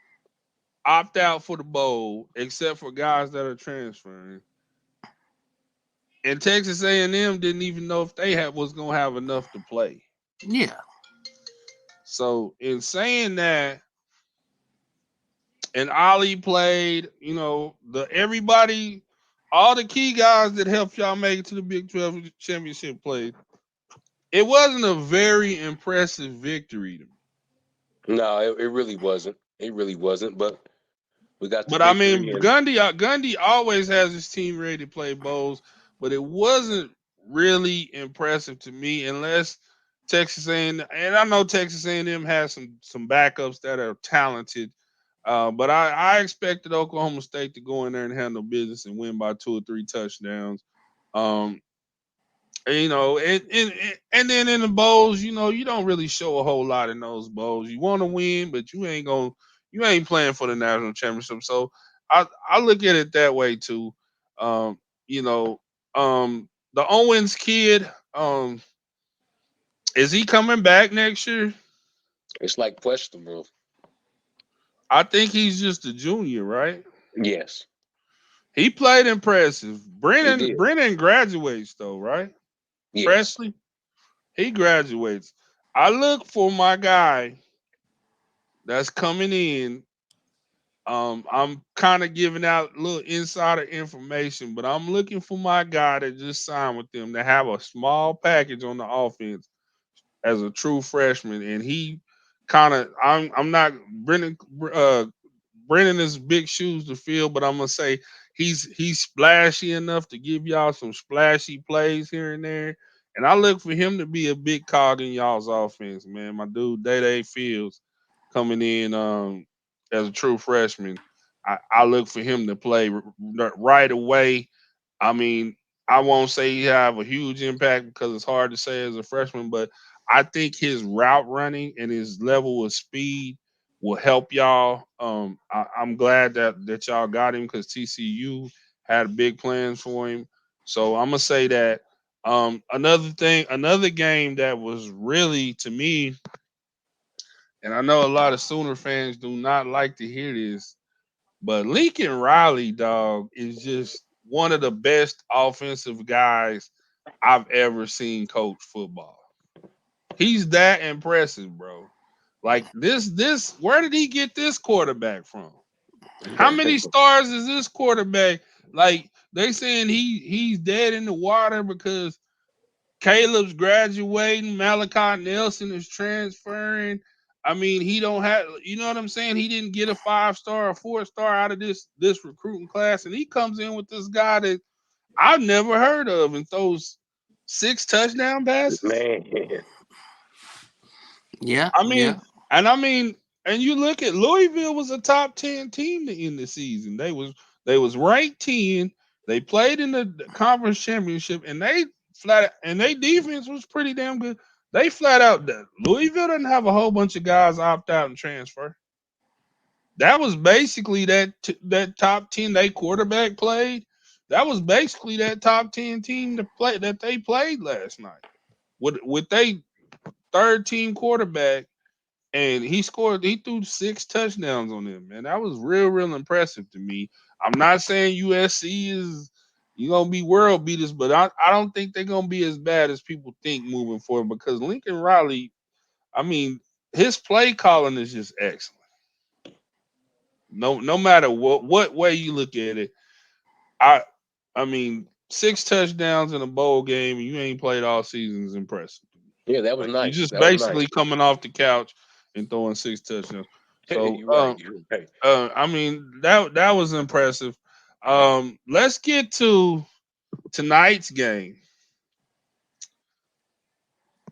[SPEAKER 2] opt out for the bowl except for guys that are transferring. And Texas A&M didn't even know if they was gonna have enough to play.
[SPEAKER 3] Yeah.
[SPEAKER 2] So in saying that, and Ali played, everybody, all the key guys that helped y'all make it to the Big 12 championship played. It wasn't a very impressive victory to me.
[SPEAKER 1] No, it really wasn't. It really wasn't. But we got the
[SPEAKER 2] But I mean,
[SPEAKER 1] victory, and
[SPEAKER 2] Gundy always has his team ready to play bowls, but it wasn't really impressive to me unless Texas A&M, and I know Texas A&M has some backups that are talented. But I expected Oklahoma State to go in there and handle business and win by 2 or 3 touchdowns. Um, and then in the bowls, you don't really show a whole lot in those bowls. You want to win, but you ain't playing for the national championship. So I look at it that way too. Um, you know, the Owens kid, is he coming back next year?
[SPEAKER 1] it's like questionable.
[SPEAKER 2] I think he's just a junior, right?
[SPEAKER 1] Yes,
[SPEAKER 2] He played impressive.
[SPEAKER 1] he
[SPEAKER 2] Brennan
[SPEAKER 1] did.
[SPEAKER 2] Brennan graduates though, right?
[SPEAKER 1] Yes,
[SPEAKER 2] Presley, he graduates. I look for my guy that's coming in. I'm kind of giving out a little insider information, but I'm looking for my guy that just signed with them to have a small package on the offense as a true freshman, and he kind of I'm not Brennan is big shoes to fill, but I'm gonna say he's splashy enough to give y'all some splashy plays here and there. And I look for him to be a big cog in y'all's offense, man. My dude Day Fields coming in as a true freshman. I look for him to play right away. I mean, I won't say he have a huge impact because it's hard to say as a freshman, but I think his route running and his level of speed will help y'all. I'm glad that y'all got him because TCU had big plans for him. So I'm gonna say that. Another game that was really to me, and I know a lot of Sooner fans do not like to hear this, but Lincoln Riley, dog, is just one of the best offensive guys I've ever seen coach football. He's that impressive, bro. Like this, where did he get this quarterback from? How many stars is this quarterback? Like they saying he's dead in the water because Caleb's graduating, Malachi Nelson is transferring. I mean, he don't have, you know what I'm saying? He didn't get a 5 star or 4 star out of this recruiting class, and he comes in with this guy that I've never heard of and throws 6 touchdown passes.
[SPEAKER 1] man.
[SPEAKER 3] Yeah.
[SPEAKER 2] I
[SPEAKER 3] Yeah.
[SPEAKER 2] mean, and you look at Louisville was a top 10 team to end the season. They was ranked 10. They played in the conference championship, and they defense was pretty damn good. They flat out Louisville didn't have a whole bunch of guys opt out and transfer. That was basically that top 10 they quarterback played. That was basically that top 10 team that they played last night with they third team quarterback, and he threw 6 touchdowns on them, man. That was real impressive to me. I'm not saying USC is you gonna be world beaters, but I don't think they're gonna be as bad as people think moving forward because Lincoln Riley, I mean, his play calling is just excellent. No matter what way you look at it, I I mean, 6 touchdowns in a bowl game and you ain't played all season is impressive.
[SPEAKER 1] Yeah, that was
[SPEAKER 2] Like you
[SPEAKER 1] nice.
[SPEAKER 2] just
[SPEAKER 1] That was
[SPEAKER 2] basically
[SPEAKER 1] nice.
[SPEAKER 2] coming off the couch and throwing 6 touchdowns. So
[SPEAKER 1] You're right. You're right.
[SPEAKER 2] I mean that was impressive. Let's get to tonight's game.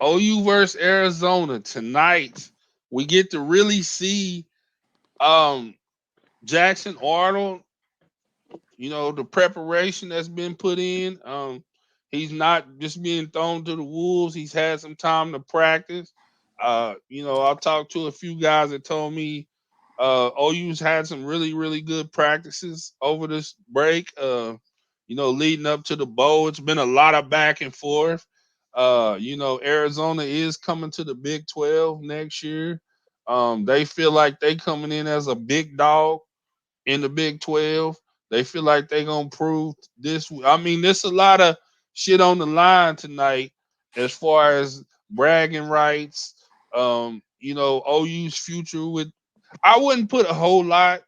[SPEAKER 2] OU versus Arizona tonight. We get to really see um Jackson Arnold, the preparation that's been put in. He's not just being thrown to the wolves. He's had some time to practice. I talked to a few guys that told me OU's had some really, really good practices over this break. Leading up to the bowl, it's been a lot of back and forth. Arizona is coming to the Big 12 next year. They feel like they coming in as a big dog in the Big 12. They feel like they're gonna prove this. I mean, there's a lot of shit on the line tonight as far as bragging rights. OU's future with. I wouldn't put a whole lot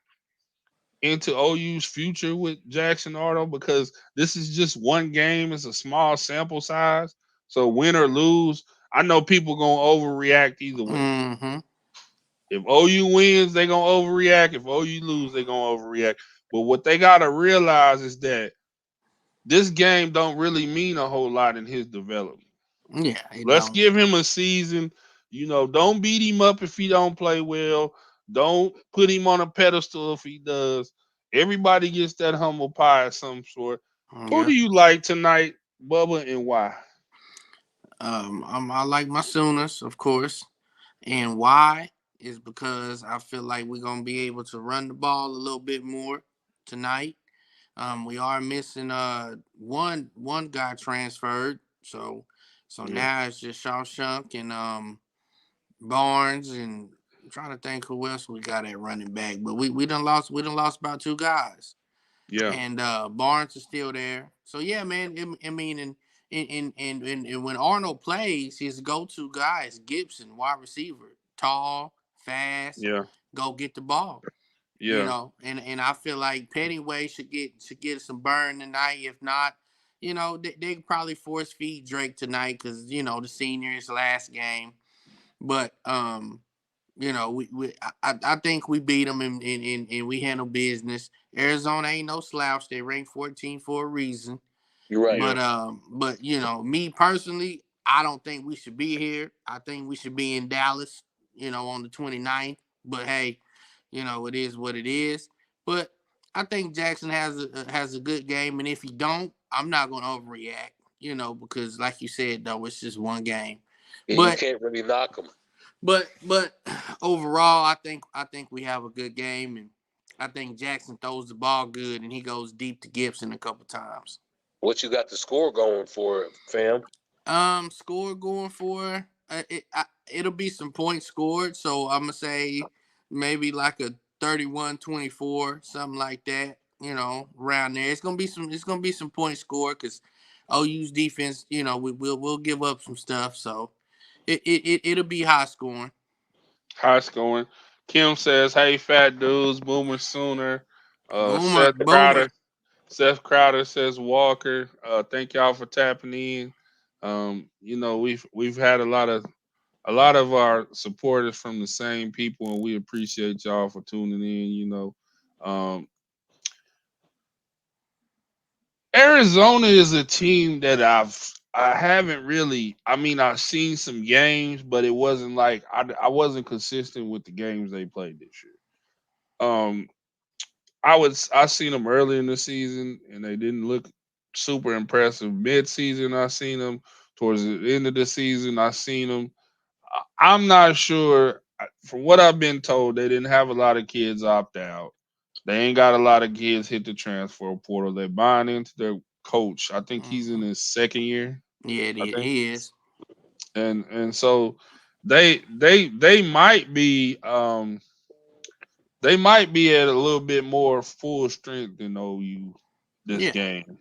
[SPEAKER 2] into OU's future with Jackson Arnold because this is just one game. It's a small sample size. So win or lose, I know people gonna overreact either way.
[SPEAKER 3] Mm-hmm.
[SPEAKER 2] If OU wins, they gonna overreact. If OU lose, they gonna overreact. But what they gotta realize is that this game don't really mean a whole lot in his development.
[SPEAKER 3] Yeah, it
[SPEAKER 2] Let's
[SPEAKER 3] don't.
[SPEAKER 2] give him a season. Don't beat him up if he don't play well. Don't put him on a pedestal if he does. Everybody gets that humble pie of some sort. Who
[SPEAKER 3] Yeah.
[SPEAKER 2] do you like tonight, Bubba, and why?
[SPEAKER 3] I like my Sooners, of course. And why is because I feel like we're gonna be able to run the ball a little bit more tonight. We are missing one guy transferred, so
[SPEAKER 2] Yeah,
[SPEAKER 3] now it's just Shawshank and Barnes, and I'm trying to think who else we got at running back. But we done lost about two guys,
[SPEAKER 2] yeah,
[SPEAKER 3] and Barnes is still there. So yeah, man. I mean, and when Arnold plays, his go-to guy is Gibson, wide receiver, tall, fast,
[SPEAKER 2] yeah,
[SPEAKER 3] go get the ball.
[SPEAKER 2] yeah,
[SPEAKER 3] And I feel like Pettyway should get some burn tonight. If not, they probably force feed Drake tonight because the seniors last game. But I think we beat them and we handle business. Arizona ain't no slouch. They ranked 14 for a reason.
[SPEAKER 1] You're right.
[SPEAKER 2] yeah.
[SPEAKER 3] But me personally, I don't think we should be here. I think we should be in Dallas, on the 29th. But hey, it is what it is. But I think Jackson has a good game, and if he don't, I'm not gonna overreact. Because like you said though, it's just one game.
[SPEAKER 1] Yeah, you
[SPEAKER 3] But
[SPEAKER 1] can't really knock them.
[SPEAKER 3] but overall, I think we have a good game, and I think Jackson throws the ball good, and he goes deep to Gibson a couple times.
[SPEAKER 1] What you got the score going for, fam?
[SPEAKER 3] Score going for it'll be some points scored, so I'm gonna say maybe like a 31-24, something like that. Around there. It's gonna be some points scored because OU's defense, we'll give up some stuff, so it'll be high scoring.
[SPEAKER 2] High scoring. Kim says, "Hey, fat dudes, Boomer Sooner."
[SPEAKER 3] Boomer,
[SPEAKER 2] Seth
[SPEAKER 3] boomer.
[SPEAKER 2] Crowder. Seth Crowder says, "Walker." Thank y'all for tapping in. We've had a lot of our supporters from the same people, and we appreciate y'all for tuning in. Um, Arizona is a team that I haven't really. I mean, I've seen some games, but it wasn't like I wasn't consistent with the games they played this year. Um, I seen them early in the season, and they didn't look super impressive. Mid season, I seen them. Towards the end of the season, I seen them. I'm not sure. From what I've been told, they didn't have a lot of kids opt out. They ain't got a lot of kids hit the transfer portal. They're buying into their coach. I think he's in
[SPEAKER 3] Mhm.
[SPEAKER 2] his second year.
[SPEAKER 3] Yeah, it
[SPEAKER 2] I
[SPEAKER 3] is.
[SPEAKER 2] think,
[SPEAKER 3] He is.
[SPEAKER 2] and so they might be at a little bit more full strength than OU this
[SPEAKER 3] Yeah.
[SPEAKER 2] game.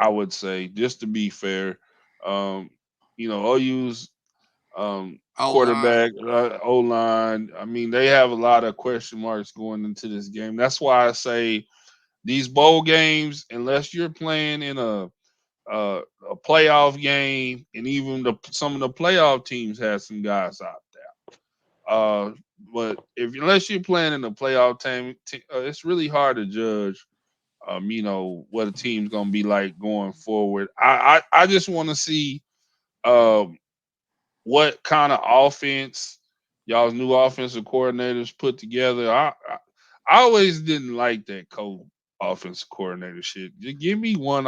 [SPEAKER 2] I would say, just to be fair. OU's
[SPEAKER 3] O line.
[SPEAKER 2] quarterback, O line. I mean, they have a lot of question marks going into this game. That's why I say these bowl games, unless you're playing in a playoff game, and even some of the playoff teams have some guys out there. But if unless you're playing in a playoff team, it's really hard to judge. What a team's gonna be like going forward. I just want to see um what kind of offense y'all's new offensive coordinators put together. I always didn't like that offensive coordinator shit. Just give me one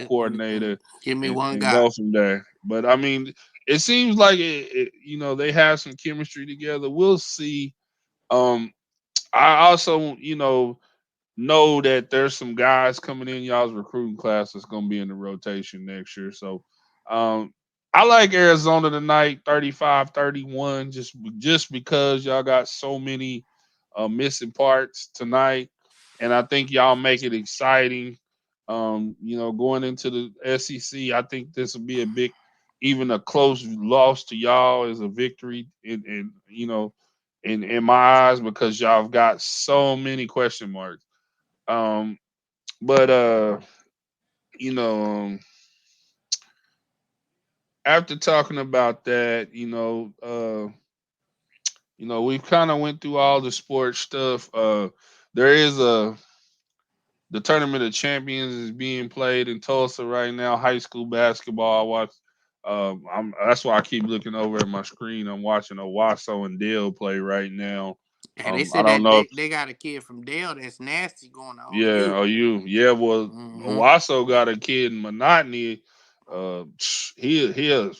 [SPEAKER 2] coordinator
[SPEAKER 3] Give me one
[SPEAKER 2] and
[SPEAKER 3] guy.
[SPEAKER 2] go from there. But I mean, it seems like they have some chemistry together. We'll see. I also, know that there's some guys coming in y'all's recruiting class that's going to be in the rotation next year. So um, I like Arizona tonight, 35-31, just because y'all got so many missing parts tonight. And I think y'all make it exciting. Going into the SEC, I think this will be even a close loss to y'all is a victory in my eyes because y'all have got so many question marks. Um, but you know, after talking about that, we've kind of went through all the sports stuff. There is the tournament of champions is being played in Tulsa right now. High school basketball. I watch. That's why I keep looking over at my screen. I'm watching Owasso and Dale play right now.
[SPEAKER 3] And they
[SPEAKER 2] I
[SPEAKER 3] said
[SPEAKER 2] don't
[SPEAKER 3] that
[SPEAKER 2] know if
[SPEAKER 3] they got a kid from Dale that's nasty going to
[SPEAKER 2] Yeah,
[SPEAKER 3] OU.
[SPEAKER 2] Yeah, well,
[SPEAKER 3] Mm-hmm.
[SPEAKER 2] Owasso got a kid in Monotony. He a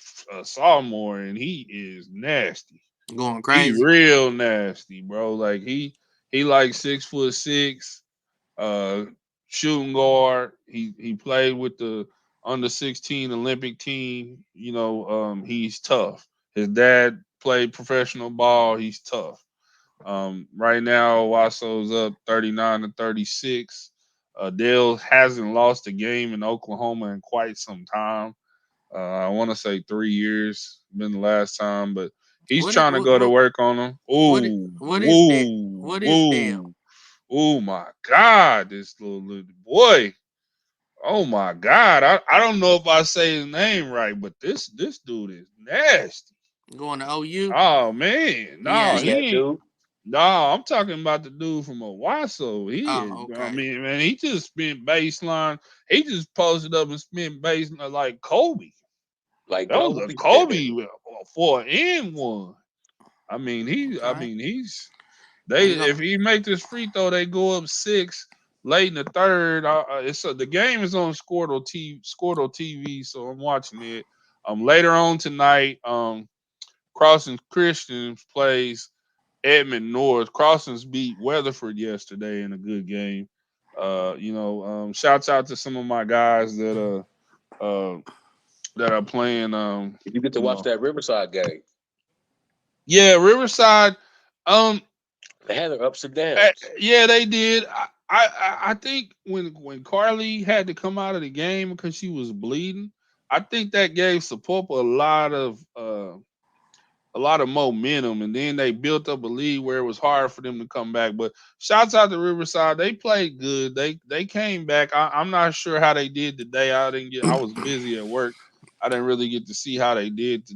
[SPEAKER 2] sophomore and he is nasty.
[SPEAKER 3] Going
[SPEAKER 2] He
[SPEAKER 3] crazy.
[SPEAKER 2] real nasty, bro. Like he like 6'6", uh, shooting guard. He played with the under 16 Olympic team. He's tough. His dad played professional ball. He's tough. Right now, Wasso's up 39-36. Dale hasn't lost a game in Oklahoma in quite some time. I want to say 3 years been the last time, but he's
[SPEAKER 3] What it-
[SPEAKER 2] trying to go to work on them. Ooh,
[SPEAKER 3] what is that?
[SPEAKER 2] ooh,
[SPEAKER 3] What is Dale?
[SPEAKER 2] ooh, ooh, my God, this little boy. Oh my God, I don't know if I say his name right, but this dude is nasty.
[SPEAKER 3] Going to OU?
[SPEAKER 2] Oh man,
[SPEAKER 3] Yeah,
[SPEAKER 2] no,
[SPEAKER 1] This
[SPEAKER 3] he.
[SPEAKER 1] that
[SPEAKER 2] he ain't.
[SPEAKER 1] dude,
[SPEAKER 2] No, I'm talking about the dude from Owasso. He is.
[SPEAKER 3] Oh,
[SPEAKER 2] I
[SPEAKER 3] okay.
[SPEAKER 2] mean, man, he just spent baseline. He just posted up and spent baseline like Kobe.
[SPEAKER 1] like
[SPEAKER 2] That was a
[SPEAKER 1] Kobe.
[SPEAKER 2] Kobe for an and one. I mean, he. I
[SPEAKER 3] Okay.
[SPEAKER 2] mean, he's.
[SPEAKER 3] I'm
[SPEAKER 2] They
[SPEAKER 3] gonna.
[SPEAKER 2] if he make this free throw, they go up six late in the third. The game is on Squirtle TV, so I'm watching it. Later on tonight, Crossing Christians plays Edmond North. Crossings beat Weatherford yesterday in a good game. Shouts out to some of my guys that are playing.
[SPEAKER 1] Did you get to
[SPEAKER 2] You
[SPEAKER 1] watch
[SPEAKER 2] know,
[SPEAKER 1] that Riverside game?
[SPEAKER 2] yeah, Riverside. Um,
[SPEAKER 1] They had their ups and downs.
[SPEAKER 2] yeah, they did. I think when Carly had to come out of the game because she was bleeding, I think that gave support a lot of momentum, and then they built up a lead where it was hard for them to come back. But shouts out to Riverside, they played good. They came back. I'm not sure how they did today. I was busy at work. I didn't really get to see how they did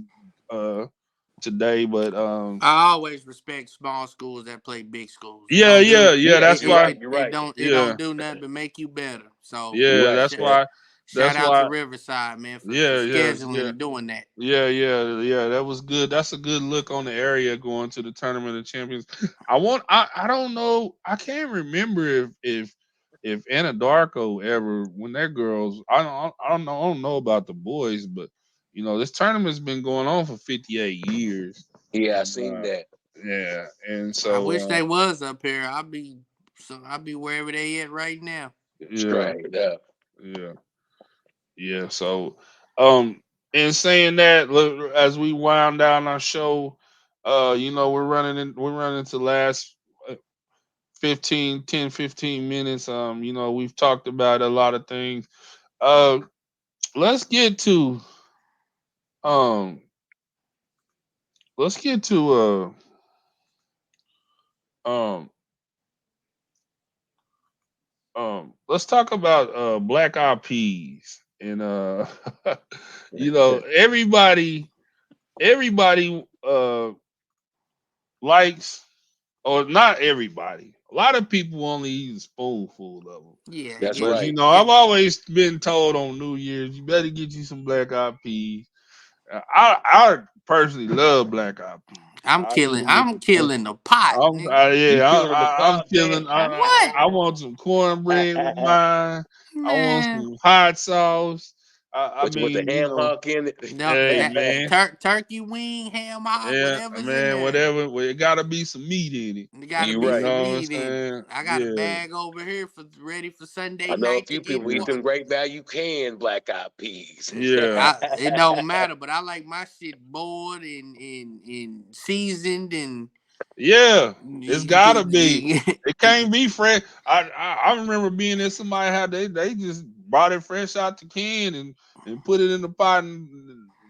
[SPEAKER 2] today. But
[SPEAKER 3] I always respect small schools that play big schools. It
[SPEAKER 2] yeah,
[SPEAKER 3] don't do
[SPEAKER 2] yeah, yeah.
[SPEAKER 1] Yeah,
[SPEAKER 2] That's
[SPEAKER 1] you're
[SPEAKER 2] why.
[SPEAKER 1] right. You're right.
[SPEAKER 3] it
[SPEAKER 2] Yeah,
[SPEAKER 3] don't do nothing but make you better. So
[SPEAKER 1] You're
[SPEAKER 2] yeah.
[SPEAKER 1] right.
[SPEAKER 2] That's
[SPEAKER 3] sh-
[SPEAKER 1] Yeah.
[SPEAKER 2] why.
[SPEAKER 3] shout
[SPEAKER 2] That's
[SPEAKER 3] out to
[SPEAKER 2] why.
[SPEAKER 3] Riverside, man, for
[SPEAKER 2] Yeah, yeah,
[SPEAKER 3] scheduling
[SPEAKER 2] yeah.
[SPEAKER 3] and doing that.
[SPEAKER 2] Yeah. That was good. That's a good look on the area going to the tournament of champions. I don't know. I can't remember if Anadarko ever when their girls. I don't know about the boys, but this tournament's been going on for 58 years.
[SPEAKER 1] Yeah, I
[SPEAKER 2] And,
[SPEAKER 1] seen that.
[SPEAKER 2] yeah, and
[SPEAKER 3] I
[SPEAKER 2] so
[SPEAKER 3] wish they was up here. I'll be wherever they at right now.
[SPEAKER 2] yeah,
[SPEAKER 1] Straight up.
[SPEAKER 2] yeah. Yeah. So, um, in saying that, look, as we wind down our show, we're running to last uh, 15 minutes. We've talked about a lot of things. Uh, let's get to um let's get to um let's talk about Black Eyed Peas and everybody likes, or not everybody. A lot of people only eat a spoonful of them.
[SPEAKER 3] Yeah,
[SPEAKER 1] That's
[SPEAKER 3] yeah,
[SPEAKER 2] But
[SPEAKER 1] right.
[SPEAKER 3] yeah.
[SPEAKER 2] I've always been told on New Year's, you better get you some Black Eyed Peas. I personally love Black Eyed Peas. I eat them with
[SPEAKER 3] I'm killing the pot, nigga.
[SPEAKER 1] You killing the
[SPEAKER 2] I'm
[SPEAKER 1] pot, man.
[SPEAKER 2] killing.
[SPEAKER 3] What?
[SPEAKER 2] I want some cornbread with mine. I want
[SPEAKER 3] Man.
[SPEAKER 2] some hot sauce. I
[SPEAKER 1] With the
[SPEAKER 2] mean,
[SPEAKER 1] ham hock in
[SPEAKER 3] No,
[SPEAKER 2] hey
[SPEAKER 3] that
[SPEAKER 2] man,
[SPEAKER 3] turkey wing, ham hock,
[SPEAKER 2] yeah,
[SPEAKER 3] whatever's in
[SPEAKER 2] man,
[SPEAKER 3] there.
[SPEAKER 2] whatever. Well, it gotta be some meat in it.
[SPEAKER 3] There gotta
[SPEAKER 1] You
[SPEAKER 3] be
[SPEAKER 2] You
[SPEAKER 1] right.
[SPEAKER 3] some
[SPEAKER 2] know what I'm
[SPEAKER 3] meat in it.
[SPEAKER 2] saying?
[SPEAKER 3] I got a
[SPEAKER 2] Yeah,
[SPEAKER 3] bag over here for ready for Sunday
[SPEAKER 1] I know a
[SPEAKER 3] night to
[SPEAKER 1] few
[SPEAKER 3] get
[SPEAKER 1] people eat
[SPEAKER 3] one.
[SPEAKER 1] them great value canned black eyed peas.
[SPEAKER 2] yeah,
[SPEAKER 3] It don't matter, but I like my shit boiled and seasoned and
[SPEAKER 2] yeah. It's gotta be.
[SPEAKER 3] yeah,
[SPEAKER 2] It can't be fresh. I remember being in somebody had they just brought it fresh out the can and put it in the pot and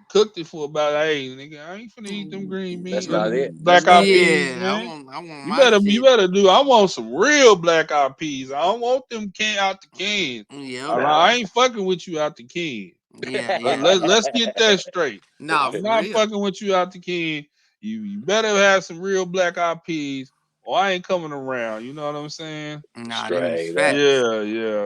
[SPEAKER 2] cooked it for about, hey nigga, I ain't finna eat them green
[SPEAKER 1] That's
[SPEAKER 2] beans,
[SPEAKER 1] not it.
[SPEAKER 2] them
[SPEAKER 1] That's
[SPEAKER 2] black
[SPEAKER 1] not
[SPEAKER 2] eyed
[SPEAKER 1] it.
[SPEAKER 2] peas, man.
[SPEAKER 3] I want
[SPEAKER 2] You
[SPEAKER 3] my
[SPEAKER 2] better
[SPEAKER 3] shit.
[SPEAKER 2] do. I want some real black eyed peas. I don't want them can out the can.
[SPEAKER 3] Yep.
[SPEAKER 2] All
[SPEAKER 1] Nah.
[SPEAKER 2] right, I ain't fucking with you out the can.
[SPEAKER 3] Yeah, yeah.
[SPEAKER 2] Let's get that straight.
[SPEAKER 3] Nah,
[SPEAKER 2] I'm
[SPEAKER 3] for
[SPEAKER 2] not
[SPEAKER 3] real.
[SPEAKER 2] fucking with you out the can. You better have some real black eyed peas, or I ain't coming around. You know what I'm saying?
[SPEAKER 3] Nah, them is
[SPEAKER 1] Straight up.
[SPEAKER 3] facts.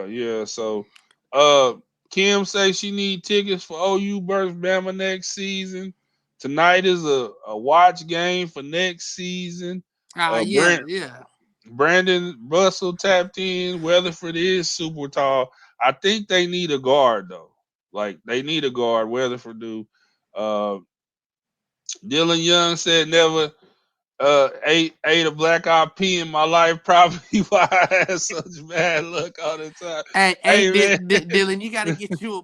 [SPEAKER 2] Yeah. So, uh, Kim say she need tickets for OU versus Bama next season. Tonight is a watch game for next season.
[SPEAKER 3] Ah, yeah,
[SPEAKER 2] Brent
[SPEAKER 3] yeah.
[SPEAKER 2] Brandon Russell tapped in. Weatherford is super tall. I think they need a guard though. Like they need a guard. Weatherford do. Uh, Dylan Young said never ate a black eyed pea in my life. Probably why I had such bad luck all the time.
[SPEAKER 3] Hey,
[SPEAKER 2] Hey man,
[SPEAKER 3] Dylan, you gotta get you a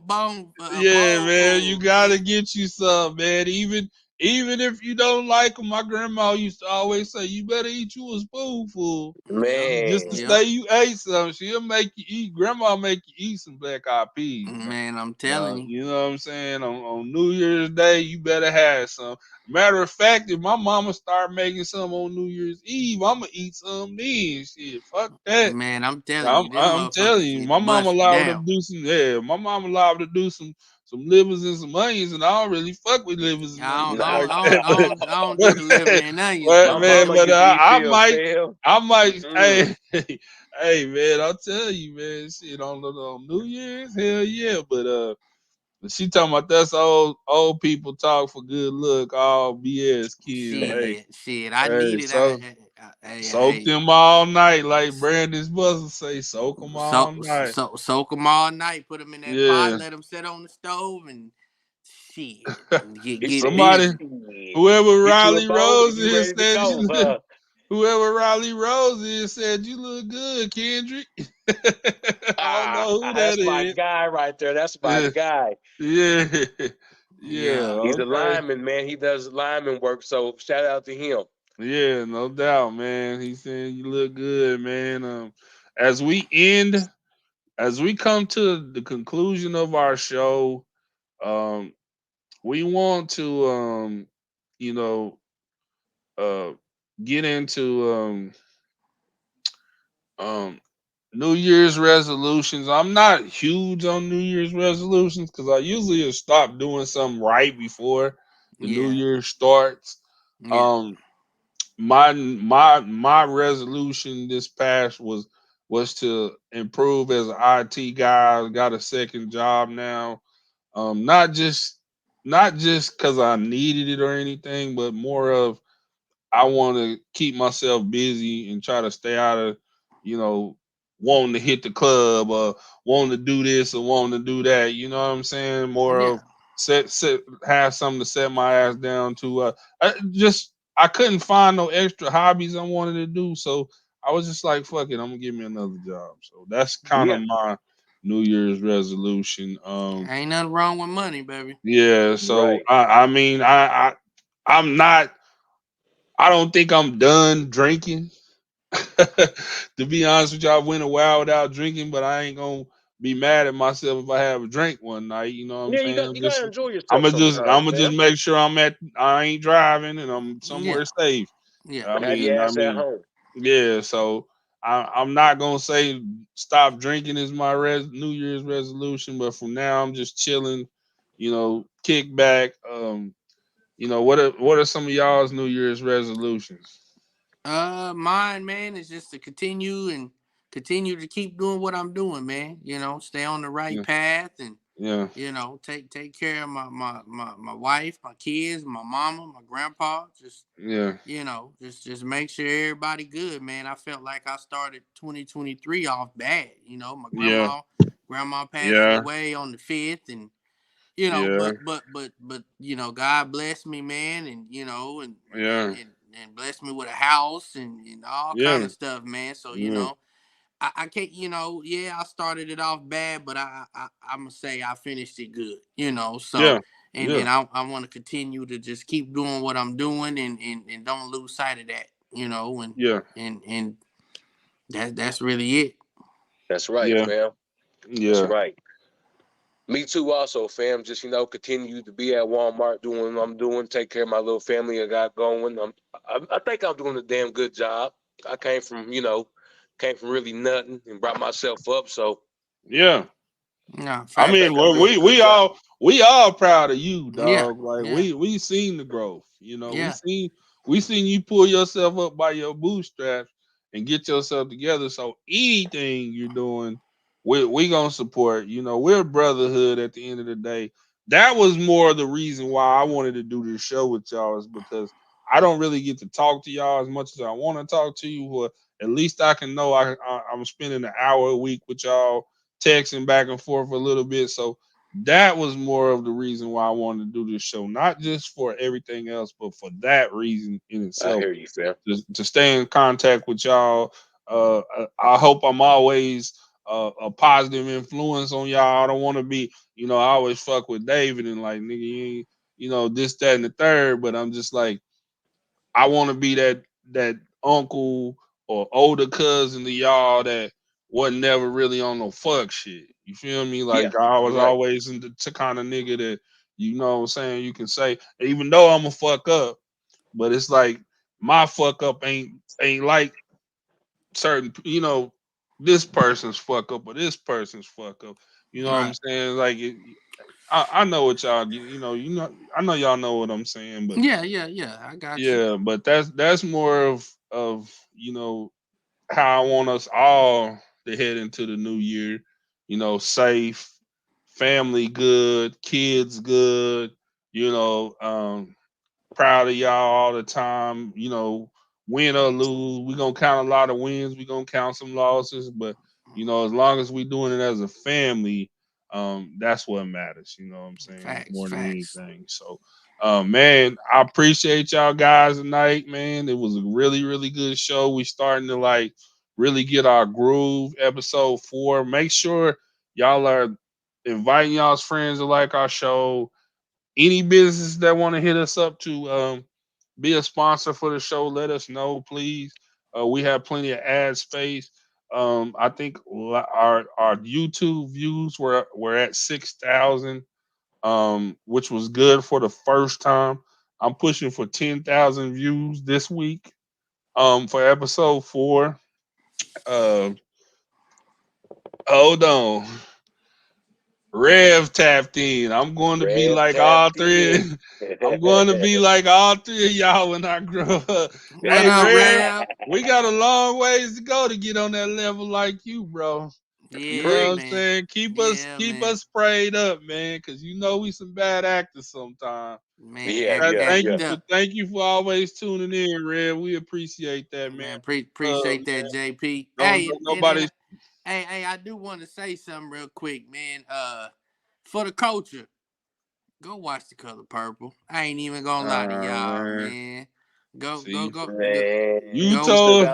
[SPEAKER 2] yeah,
[SPEAKER 3] bowl
[SPEAKER 2] man, you
[SPEAKER 3] full,
[SPEAKER 2] gotta
[SPEAKER 3] man.
[SPEAKER 2] get you some, man. Even if you don't like them, my grandma used to always say, "You better eat you a spoonful,
[SPEAKER 3] Yep,
[SPEAKER 2] just to
[SPEAKER 1] Man.
[SPEAKER 3] yep.
[SPEAKER 2] say you ate some." She'll make you eat. Grandma make you eat some black eyed peas, man.
[SPEAKER 3] Man, I'm telling you.
[SPEAKER 2] You know what I'm saying? On New Year's Day, you better have some. Matter of fact, if my mama start making some on New Year's Eve, I'ma eat some then. Shit, fuck that.
[SPEAKER 3] Man, I'm telling you, them
[SPEAKER 2] I'm telling
[SPEAKER 3] motherfuckers
[SPEAKER 2] you,
[SPEAKER 3] get
[SPEAKER 2] my mama
[SPEAKER 3] bust
[SPEAKER 2] allowed to
[SPEAKER 3] down.
[SPEAKER 2] do some. Yeah, my mama allowed to do some livers and some onions, and I don't really fuck with livers and onions
[SPEAKER 1] Nah.
[SPEAKER 2] like that.
[SPEAKER 3] I don't do
[SPEAKER 2] But,
[SPEAKER 3] the liver and onions,
[SPEAKER 2] but
[SPEAKER 1] My
[SPEAKER 3] but
[SPEAKER 2] man,
[SPEAKER 1] mama
[SPEAKER 3] man,
[SPEAKER 2] but
[SPEAKER 1] used to eat
[SPEAKER 2] I
[SPEAKER 1] Phil
[SPEAKER 2] might,
[SPEAKER 1] Phil.
[SPEAKER 2] I might.
[SPEAKER 1] Mm-mm.
[SPEAKER 2] Hey, hey, man, I'll tell you, man. Shit on New Year's, hell yeah. But she talking about that's old people talk for good look, all BS, Kim. Hey,
[SPEAKER 3] shit. I
[SPEAKER 2] hey,
[SPEAKER 3] need it.
[SPEAKER 2] so soak
[SPEAKER 3] Hey,
[SPEAKER 2] them all night, like Brandon's brother say, soak them all night.
[SPEAKER 3] soak them all night. Put them in that pot.
[SPEAKER 2] Yeah,
[SPEAKER 3] Let them sit on the stove and shit.
[SPEAKER 1] He said,
[SPEAKER 3] Get
[SPEAKER 2] somebody,
[SPEAKER 3] busy.
[SPEAKER 1] "Shit,
[SPEAKER 2] whoever
[SPEAKER 1] get you a
[SPEAKER 2] Riley
[SPEAKER 1] bowl
[SPEAKER 2] Rose
[SPEAKER 1] and you
[SPEAKER 2] is
[SPEAKER 1] ready to
[SPEAKER 2] said
[SPEAKER 1] go,
[SPEAKER 2] you look,
[SPEAKER 1] huh?"
[SPEAKER 2] whoever Riley Rose is said you look good, Kendrick. I don't
[SPEAKER 1] Ah,
[SPEAKER 2] know who that
[SPEAKER 1] that's my
[SPEAKER 2] is.
[SPEAKER 1] guy right there. That's my
[SPEAKER 2] Yeah,
[SPEAKER 1] guy.
[SPEAKER 2] yeah, yeah.
[SPEAKER 3] Yeah.
[SPEAKER 1] He's a
[SPEAKER 2] Okay.
[SPEAKER 1] lineman, man. He does lineman work. So shout out to him.
[SPEAKER 2] Yeah, no doubt, man. He said you look good, man. As we end, as we come to the conclusion of our show, um, we want to, you know, uh, get into um, New Year's resolutions. I'm not huge on New Year's resolutions because I usually stop doing something right before the New
[SPEAKER 3] Yeah.
[SPEAKER 2] Year starts.
[SPEAKER 3] Yeah.
[SPEAKER 2] Um, my resolution this past was to improve as an IT guy. I got a second job now. Not just because I needed it or anything, but more of I want to keep myself busy and try to stay out of, you know, wanting to hit the club or wanting to do this or wanting to do that. You know what I'm saying? More
[SPEAKER 3] Yeah.
[SPEAKER 2] of set have something to set my ass down to. I couldn't find no extra hobbies I wanted to do, so I was just like, fuck it, I'm gonna give me another job. So that's kind of
[SPEAKER 1] Yeah,
[SPEAKER 2] my New Year's resolution.
[SPEAKER 3] Ain't nothing wrong with money, baby.
[SPEAKER 2] Yeah. So
[SPEAKER 1] right.
[SPEAKER 2] I mean I'm not. I don't think I'm done drinking. To be honest with you, I went a while without drinking, but I ain't gonna be mad at myself if I have a drink one night. You know what I'm
[SPEAKER 1] Yeah,
[SPEAKER 2] saying?
[SPEAKER 1] you gotta enjoy
[SPEAKER 2] I'm
[SPEAKER 1] yourself
[SPEAKER 2] gonna just
[SPEAKER 1] sometimes,
[SPEAKER 2] I'm gonna
[SPEAKER 1] fam.
[SPEAKER 2] just make sure I ain't driving and I'm somewhere
[SPEAKER 3] Yeah,
[SPEAKER 2] safe.
[SPEAKER 3] yeah.
[SPEAKER 1] Have your
[SPEAKER 2] I
[SPEAKER 1] ass at
[SPEAKER 2] mean,
[SPEAKER 1] home.
[SPEAKER 2] yeah. So I'm not gonna say stop drinking is my New Year's resolution, but from now I'm just chilling. Kick back. What are some of y'all's New Year's resolutions?
[SPEAKER 3] Mine, man, is just to continue to keep doing what I'm doing, man. Stay on the right
[SPEAKER 2] Yeah,
[SPEAKER 3] path and
[SPEAKER 2] yeah,
[SPEAKER 3] take care of my wife, my kids, my mama, my grandpa.
[SPEAKER 2] yeah,
[SPEAKER 3] Just make sure everybody good, man. I felt like I started 2023 off bad. My
[SPEAKER 2] yeah,
[SPEAKER 3] grandma passed
[SPEAKER 2] yeah,
[SPEAKER 3] away on the 5th, and
[SPEAKER 2] yeah,
[SPEAKER 3] but God blessed me, man, and
[SPEAKER 2] yeah,
[SPEAKER 3] and blessed me with a house and all kind
[SPEAKER 2] yeah,
[SPEAKER 3] of stuff, man. So
[SPEAKER 2] yeah,
[SPEAKER 3] I can't, yeah, I started it off bad, but I'm gonna say I finished it good, So
[SPEAKER 2] yeah,
[SPEAKER 3] and
[SPEAKER 2] yeah,
[SPEAKER 3] I want to continue to just keep doing what I'm doing and don't lose sight of that,
[SPEAKER 2] yeah,
[SPEAKER 3] and that's really it.
[SPEAKER 1] That's right,
[SPEAKER 2] yeah,
[SPEAKER 1] fam. That's
[SPEAKER 2] yeah,
[SPEAKER 1] right. Me too, also, fam. Just continue to be at Walmart doing what I'm doing, take care of my little family I got going. I think I'm doing a damn good job. I came from really nothing and brought myself up. So
[SPEAKER 2] yeah.
[SPEAKER 3] No,
[SPEAKER 2] I
[SPEAKER 1] I
[SPEAKER 3] facts.
[SPEAKER 2] mean,
[SPEAKER 1] think I'm doing a good
[SPEAKER 2] we
[SPEAKER 1] job.
[SPEAKER 2] all proud of you,
[SPEAKER 3] Yeah,
[SPEAKER 2] dog. Like
[SPEAKER 3] yeah,
[SPEAKER 2] we seen the growth.
[SPEAKER 3] yeah.
[SPEAKER 2] We seen you pull yourself up by your bootstraps and get yourself together. So anything you're doing, we gonna support. We're brotherhood at the end of the day. That was more the reason why I wanted to do this show with y'all is because I don't really get to talk to y'all as much as I want to talk to you. But at least I can know I'm spending an hour a week with y'all texting back and forth a little bit. So that was more of the reason why I wanted to do this show, not just for everything else, but for that reason in
[SPEAKER 1] I
[SPEAKER 2] itself,
[SPEAKER 1] hear you, fam.
[SPEAKER 2] to stay in contact with y'all. I hope I'm always a positive influence on y'all. I don't want to be, I always fuck with David and like, nigga, you ain't, this, that, and the third, but I'm just like, I want to be that uncle or older cousin to y'all that wasn't never really on no fuck shit. You feel me?
[SPEAKER 1] Yeah,
[SPEAKER 2] Like I was
[SPEAKER 1] you're right.
[SPEAKER 2] always in the kind of nigga that what I'm saying, you can say, even though I'm a fuck up, but it's like my fuck up ain't like certain, this person's fuck up or this person's fuck up. You know what I'm
[SPEAKER 3] Right.
[SPEAKER 2] saying? Like I know what y'all I know y'all know what I'm saying, but
[SPEAKER 3] Yeah, yeah, yeah. I got you.
[SPEAKER 2] yeah, but that's more of how I want us all to head into the new year. Safe, family good, kids good. You know, proud of y'all all the time. Win or lose, we gonna count a lot of wins. We gonna count some losses, but as long as we doing it as a family, that's what matters. You know what I'm saying?
[SPEAKER 3] Facts,
[SPEAKER 2] More than
[SPEAKER 3] facts.
[SPEAKER 2] anything. So, man, I appreciate y'all guys tonight, man. It was a really, really good show. We starting to like really get our groove. Episode 4. Make sure y'all are inviting y'all's friends to like our show. Any business that want to hit us up to be a sponsor for the show, let us know, please. We have plenty of ad space. I think our YouTube views were at 6,000, which was good for the first time. I'm pushing for 10,000 views this week. For episode 4. Uh, hold on. Rev tapped in. I'm going to be
[SPEAKER 1] Rev
[SPEAKER 2] like all
[SPEAKER 1] tapped
[SPEAKER 2] three.
[SPEAKER 1] in.
[SPEAKER 2] I'm going to be like all three of y'all when I grow up.
[SPEAKER 3] What
[SPEAKER 2] Hey,
[SPEAKER 3] up,
[SPEAKER 2] Rev,
[SPEAKER 3] Rev?
[SPEAKER 2] we got a long ways to go to get on that level like you, bro. You know what
[SPEAKER 3] Yeah,
[SPEAKER 2] I'm
[SPEAKER 1] Preach.
[SPEAKER 3] man.
[SPEAKER 2] saying?
[SPEAKER 3] Yeah,
[SPEAKER 2] Keep
[SPEAKER 3] man.
[SPEAKER 2] us sprayed up, man, because we some bad actors sometimes.
[SPEAKER 3] Man,
[SPEAKER 1] Yeah, yeah,
[SPEAKER 3] act
[SPEAKER 1] yeah.
[SPEAKER 3] up.
[SPEAKER 2] Thank you for always tuning in, Rev. We appreciate that, man.
[SPEAKER 3] Man,
[SPEAKER 2] Uh,
[SPEAKER 3] appreciate that, JP.
[SPEAKER 2] don't
[SPEAKER 3] Hey,
[SPEAKER 2] nobody.
[SPEAKER 3] hey, I do want to say something real quick, man. For the culture, go watch The Color Purple. I ain't even gonna lie to y'all,
[SPEAKER 2] Man,
[SPEAKER 3] man. Go, go,
[SPEAKER 2] see,
[SPEAKER 3] go, go,
[SPEAKER 1] Man,
[SPEAKER 2] you
[SPEAKER 3] go.
[SPEAKER 2] told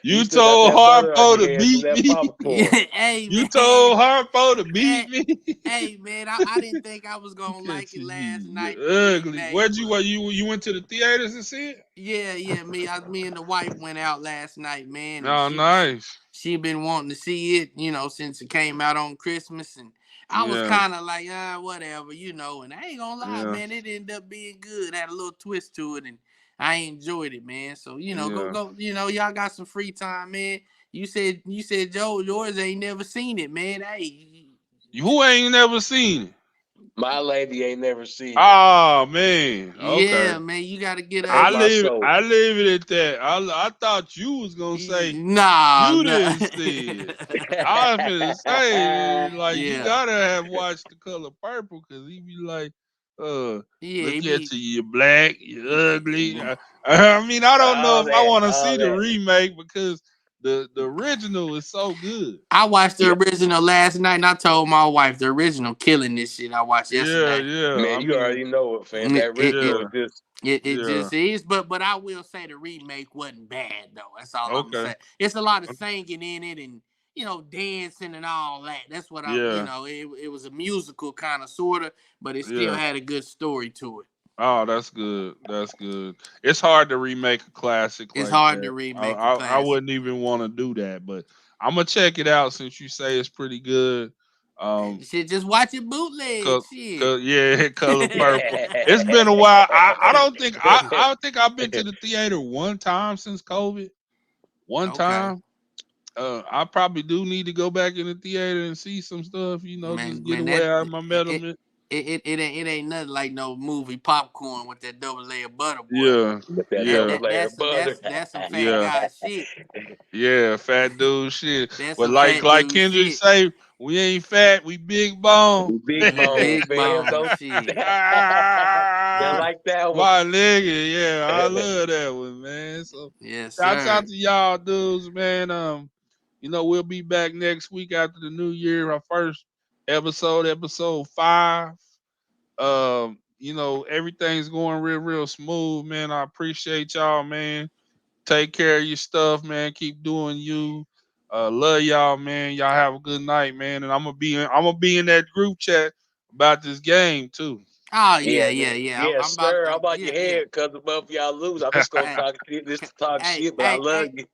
[SPEAKER 1] you
[SPEAKER 2] you
[SPEAKER 1] still got
[SPEAKER 2] told
[SPEAKER 1] that butter on
[SPEAKER 2] Harpo
[SPEAKER 1] your
[SPEAKER 2] to
[SPEAKER 1] head from
[SPEAKER 2] beat
[SPEAKER 1] that
[SPEAKER 2] me.
[SPEAKER 3] Yeah,
[SPEAKER 1] popcorn.
[SPEAKER 3] hey,
[SPEAKER 2] You
[SPEAKER 3] man.
[SPEAKER 2] told Harpo to
[SPEAKER 3] Hey,
[SPEAKER 2] beat me.
[SPEAKER 3] hey, man. I didn't think I was
[SPEAKER 2] You
[SPEAKER 3] gonna like it
[SPEAKER 2] catching me.
[SPEAKER 3] last night the way
[SPEAKER 2] You're
[SPEAKER 3] he
[SPEAKER 2] ugly.
[SPEAKER 3] made,
[SPEAKER 2] Where'd you
[SPEAKER 3] but
[SPEAKER 2] what you went to the theaters and see it?
[SPEAKER 3] yeah, me and the wife went out last night, man, and
[SPEAKER 2] Oh, nice.
[SPEAKER 3] she been wanting to see it, since it came out on Christmas, and I was
[SPEAKER 2] Yeah.
[SPEAKER 3] kind of like, whatever, and I ain't gonna lie,
[SPEAKER 2] Yeah.
[SPEAKER 3] man, it ended up being good, had a little twist to it, and I enjoyed it, man. So
[SPEAKER 2] Yeah.
[SPEAKER 3] go, y'all got some free time, man. You said Joe yours ain't never seen it, man. Hey,
[SPEAKER 2] Who ain't never seen it?
[SPEAKER 1] My lady ain't never seen it.
[SPEAKER 2] Oh man. Okay.
[SPEAKER 3] yeah, man, you gotta get
[SPEAKER 1] Hurt
[SPEAKER 2] I
[SPEAKER 3] her.
[SPEAKER 1] my
[SPEAKER 2] leave
[SPEAKER 1] soul.
[SPEAKER 2] I leave it at that. I thought you was gonna say
[SPEAKER 3] Nah,
[SPEAKER 2] you
[SPEAKER 3] nah.
[SPEAKER 2] didn't see it. I was gonna say like you
[SPEAKER 3] Yeah,
[SPEAKER 2] gotta have watched The Color Purple because he be like,
[SPEAKER 3] yeah,
[SPEAKER 2] look
[SPEAKER 3] it
[SPEAKER 2] at
[SPEAKER 3] be.
[SPEAKER 2] you, you black, you ugly. I mean, I don't know
[SPEAKER 1] All
[SPEAKER 2] if I
[SPEAKER 1] that,
[SPEAKER 2] want to
[SPEAKER 1] all
[SPEAKER 2] see the
[SPEAKER 1] that.
[SPEAKER 2] remake because the original is so good.
[SPEAKER 3] I watched the
[SPEAKER 1] Yeah,
[SPEAKER 3] original last night, and I told my wife the original killing this shit I watched
[SPEAKER 2] Yeah,
[SPEAKER 3] yesterday.
[SPEAKER 2] yeah.
[SPEAKER 1] man,
[SPEAKER 2] I
[SPEAKER 1] you
[SPEAKER 2] mean,
[SPEAKER 1] already know it, fam.
[SPEAKER 3] It
[SPEAKER 1] That
[SPEAKER 3] it
[SPEAKER 1] original
[SPEAKER 3] it,
[SPEAKER 1] is
[SPEAKER 2] yeah,
[SPEAKER 1] just
[SPEAKER 3] it
[SPEAKER 2] yeah.
[SPEAKER 3] just is, but I will say the remake wasn't bad though. That's all I'm gonna
[SPEAKER 2] Okay.
[SPEAKER 3] say. It's a lot of singing in it and dancing and all that. That's what
[SPEAKER 2] Yeah,
[SPEAKER 3] it was a musical kind of sorta, but it still
[SPEAKER 2] yeah.
[SPEAKER 3] had a good story to it.
[SPEAKER 2] Oh, that's good. That's good. It's hard to remake a classic
[SPEAKER 3] It's
[SPEAKER 2] like
[SPEAKER 3] hard to
[SPEAKER 2] that.
[SPEAKER 3] remake a
[SPEAKER 2] I
[SPEAKER 3] classic.
[SPEAKER 2] wouldn't even want to do that, but I'm gonna check it out since you say it's pretty good. Um,
[SPEAKER 3] Shit, just watch it bootleg. Shit.
[SPEAKER 2] yeah, Color Purple. It's been a while. I don't think I think I've been to the theater one time since COVID. One
[SPEAKER 3] Okay.
[SPEAKER 2] time. I probably do need to go back in the theater and see some stuff. Just get
[SPEAKER 3] Man,
[SPEAKER 2] away
[SPEAKER 3] that
[SPEAKER 2] out of my
[SPEAKER 3] it
[SPEAKER 2] metal.
[SPEAKER 3] it ain't nothing like no movie popcorn with that double layer butter, boy.
[SPEAKER 2] Yeah,
[SPEAKER 1] with that
[SPEAKER 3] That
[SPEAKER 2] yeah,
[SPEAKER 1] double
[SPEAKER 3] that
[SPEAKER 1] layer of
[SPEAKER 3] that's
[SPEAKER 1] butter.
[SPEAKER 3] that's some fat
[SPEAKER 2] yeah,
[SPEAKER 3] guy shit.
[SPEAKER 2] yeah. Fat dude, shit.
[SPEAKER 3] That's
[SPEAKER 2] But
[SPEAKER 3] some
[SPEAKER 2] like
[SPEAKER 3] fat
[SPEAKER 2] like
[SPEAKER 3] dude
[SPEAKER 2] Kendrick
[SPEAKER 3] shit.
[SPEAKER 2] say, we ain't fat, we big bone.
[SPEAKER 1] Big bone,
[SPEAKER 3] Big
[SPEAKER 1] fam.
[SPEAKER 3] bone
[SPEAKER 1] Don't
[SPEAKER 3] shit.
[SPEAKER 1] they like that one?
[SPEAKER 2] My nigga, yeah, I love that one, man. So
[SPEAKER 3] Yes,
[SPEAKER 2] shouts
[SPEAKER 3] sir.
[SPEAKER 2] out to y'all dudes, man. We'll be back next week after the new year. Our first episode 5. Everything's going real, real smooth, man. I appreciate y'all, man. Take care of your stuff, man. Keep doing you. Love y'all, man. Y'all have a good night, man. And I'm gonna be in that group chat about this game too.
[SPEAKER 3] Oh
[SPEAKER 1] Yeah,
[SPEAKER 3] yeah, yeah,
[SPEAKER 1] man.
[SPEAKER 3] yeah.
[SPEAKER 1] Yeah,
[SPEAKER 3] I'm about
[SPEAKER 1] sir. I'm about
[SPEAKER 3] yeah,
[SPEAKER 1] your
[SPEAKER 3] yeah.
[SPEAKER 1] head, cause above y'all lose. I'm just gonna
[SPEAKER 3] Hey,
[SPEAKER 1] talk shit, just to talk
[SPEAKER 3] hey,
[SPEAKER 1] shit, but I
[SPEAKER 3] hey,
[SPEAKER 1] love
[SPEAKER 3] hey,
[SPEAKER 1] you.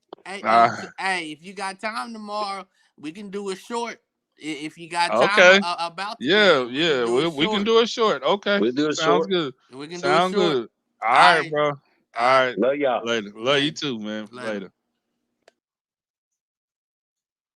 [SPEAKER 2] Ah,
[SPEAKER 3] hey, if you got time tomorrow, we can do a short. If you got time
[SPEAKER 2] okay.
[SPEAKER 3] about the
[SPEAKER 2] Yeah,
[SPEAKER 3] game, we can
[SPEAKER 2] yeah.
[SPEAKER 3] do a
[SPEAKER 2] We can
[SPEAKER 3] short.
[SPEAKER 2] do it short. Okay.
[SPEAKER 1] We'll do it
[SPEAKER 2] Sounds
[SPEAKER 1] short.
[SPEAKER 2] good.
[SPEAKER 3] We can do a
[SPEAKER 2] Sound
[SPEAKER 3] short.
[SPEAKER 2] good. All
[SPEAKER 3] All
[SPEAKER 2] right,
[SPEAKER 3] right,
[SPEAKER 2] bro. All
[SPEAKER 3] all right,
[SPEAKER 2] right.
[SPEAKER 1] Love y'all.
[SPEAKER 2] Later. Love you
[SPEAKER 3] later,
[SPEAKER 2] too, man.
[SPEAKER 3] later.
[SPEAKER 2] Later.